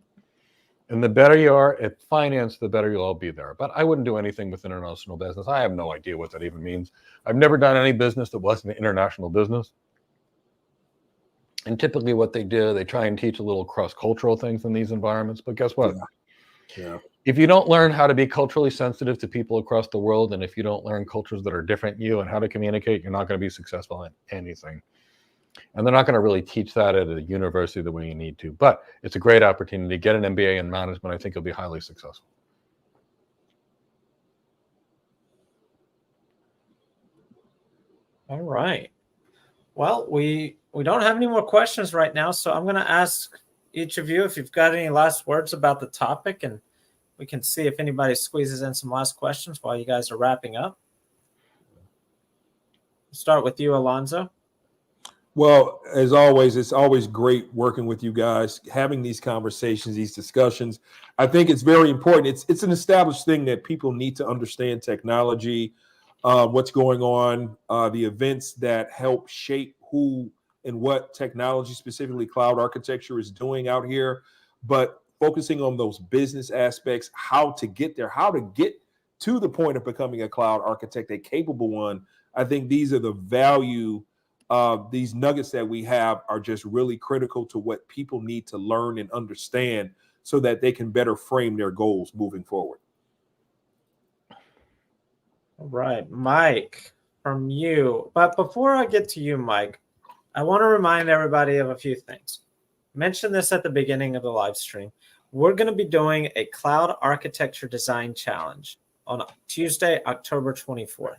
And the better you are at finance, the better you'll all be there. But I wouldn't do anything with international business. I have no idea what that even means. I've never done any business that wasn't an international business. And typically what they do, they try and teach a little cross-cultural things in these environments. But guess what? Yeah. If you don't learn how to be culturally sensitive to people across the world, and if you don't learn cultures that are different than you and how to communicate, you're not going to be successful in anything. And they're not going to really teach that at a university the way you need to. But it's a great opportunity. Get an MBA in management. I think you'll be highly successful. All right. Well, we don't have any more questions right now, so I'm going to ask each of you if you've got any last words about the topic, and we can see if anybody squeezes in some last questions while you guys are wrapping up. Start with you, Alonzo. Well, as always, it's always great working with you guys, having these conversations, these discussions. I think it's very important. It's an established thing that people need to understand technology, what's going on, the events that help shape who and what technology, specifically cloud architecture, is doing out here. But focusing on those business aspects, how to get there, how to get to the point of becoming a cloud architect, a capable one. I think these are the value. These nuggets that we have are just really critical to what people need to learn and understand so that they can better frame their goals moving forward. All right, Mike, from you. But before I get to you, Mike, I want to remind everybody of a few things. Mention this at the beginning of the live stream. We're going to be doing a cloud architecture design challenge on Tuesday, October 24th.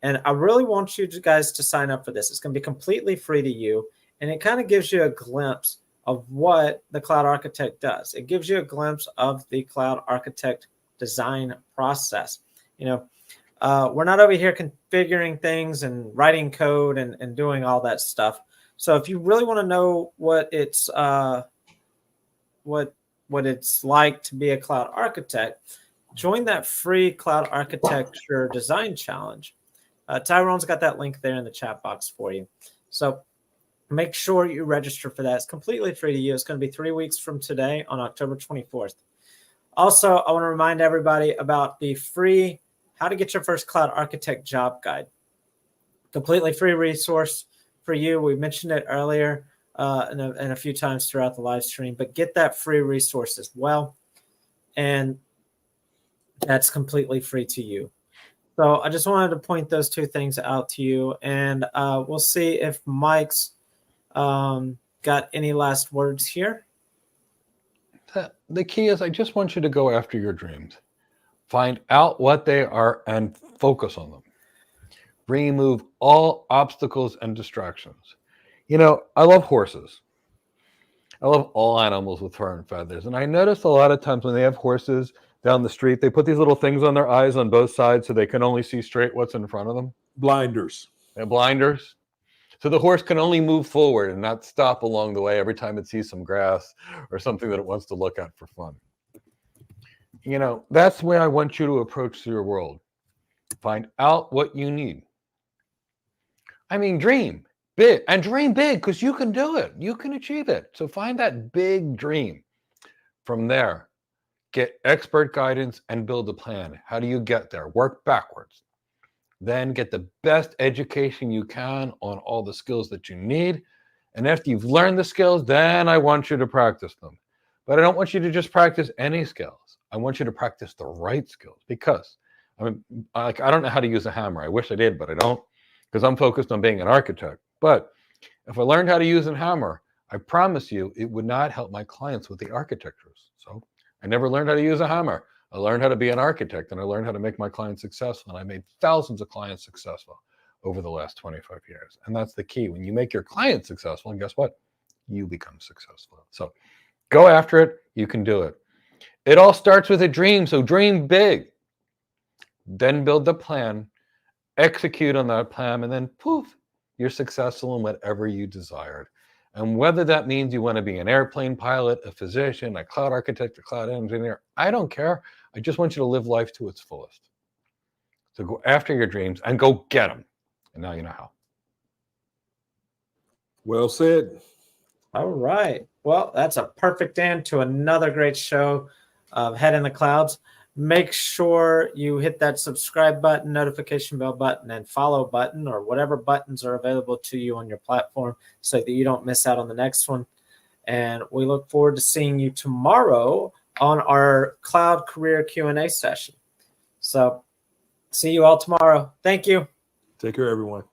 And I really want you guys to sign up for this. It's going to be completely free to you. And it kind of gives you a glimpse of what the cloud architect does. It gives you a glimpse of the cloud architect design process. You know, we're not over here configuring things and writing code and doing all that stuff. So if you really want to know what it's like to be a cloud architect, join that free cloud architecture design challenge. Tyrone's got that link there in the chat box for you. So make sure you register for that. It's completely free to you. It's going to be 3 weeks from today on October 24th. Also, I want to remind everybody about the free How to Get Your First Cloud Architect Job Guide. Completely free resource for you. We mentioned it earlier and a few times throughout the live stream, but get that free resource as well. And that's completely free to you. So I just wanted to point those two things out to you, and we'll see if Mike's got any last words here. The key is I just want you to go after your dreams. Find out what they are and focus on them. Remove all obstacles and distractions. You know, I love horses. I love all animals with fur and feathers. And I notice a lot of times when they have horses down the street, they put these little things on their eyes on both sides so they can only see straight what's in front of them. Blinders. They're blinders. So the horse can only move forward and not stop along the way every time it sees some grass or something that it wants to look at for fun. You know, that's the way I want you to approach your world. Find out what you need. I mean, dream big, and dream big because you can do it. You can achieve it. So find that big dream. From there, get expert guidance and build a plan. How do you get there? Work backwards. Then get the best education you can on all the skills that you need. And after you've learned the skills, then I want you to practice them. But I don't want you to just practice any skills. I want you to practice the right skills because I don't know how to use a hammer. I wish I did, but I don't because I'm focused on being an architect. But if I learned how to use a hammer, I promise you it would not help my clients with the architectures. So I never learned how to use a hammer. I learned how to be an architect and I learned how to make my clients successful. And I made thousands of clients successful over the last 25 years. And that's the key. When you make your clients successful, and guess what? You become successful. So go after it. You can do it. It all starts with a dream. So dream big. Then build the plan. Execute on that plan. And then poof, you're successful in whatever you desired. And whether that means you want to be an airplane pilot, a physician, a cloud architect, a cloud engineer, I don't care. I just want you to live life to its fullest. So go after your dreams and go get them. And now you know how. Well said. All right. Well, that's a perfect end to another great show of Head in the Clouds. Make sure you hit that subscribe button, notification bell button, and follow button, or whatever buttons are available to you on your platform so that you don't miss out on the next one. And we look forward to seeing you tomorrow on our Cloud Career Q&A session. So see you all tomorrow. Thank you. Take care, everyone.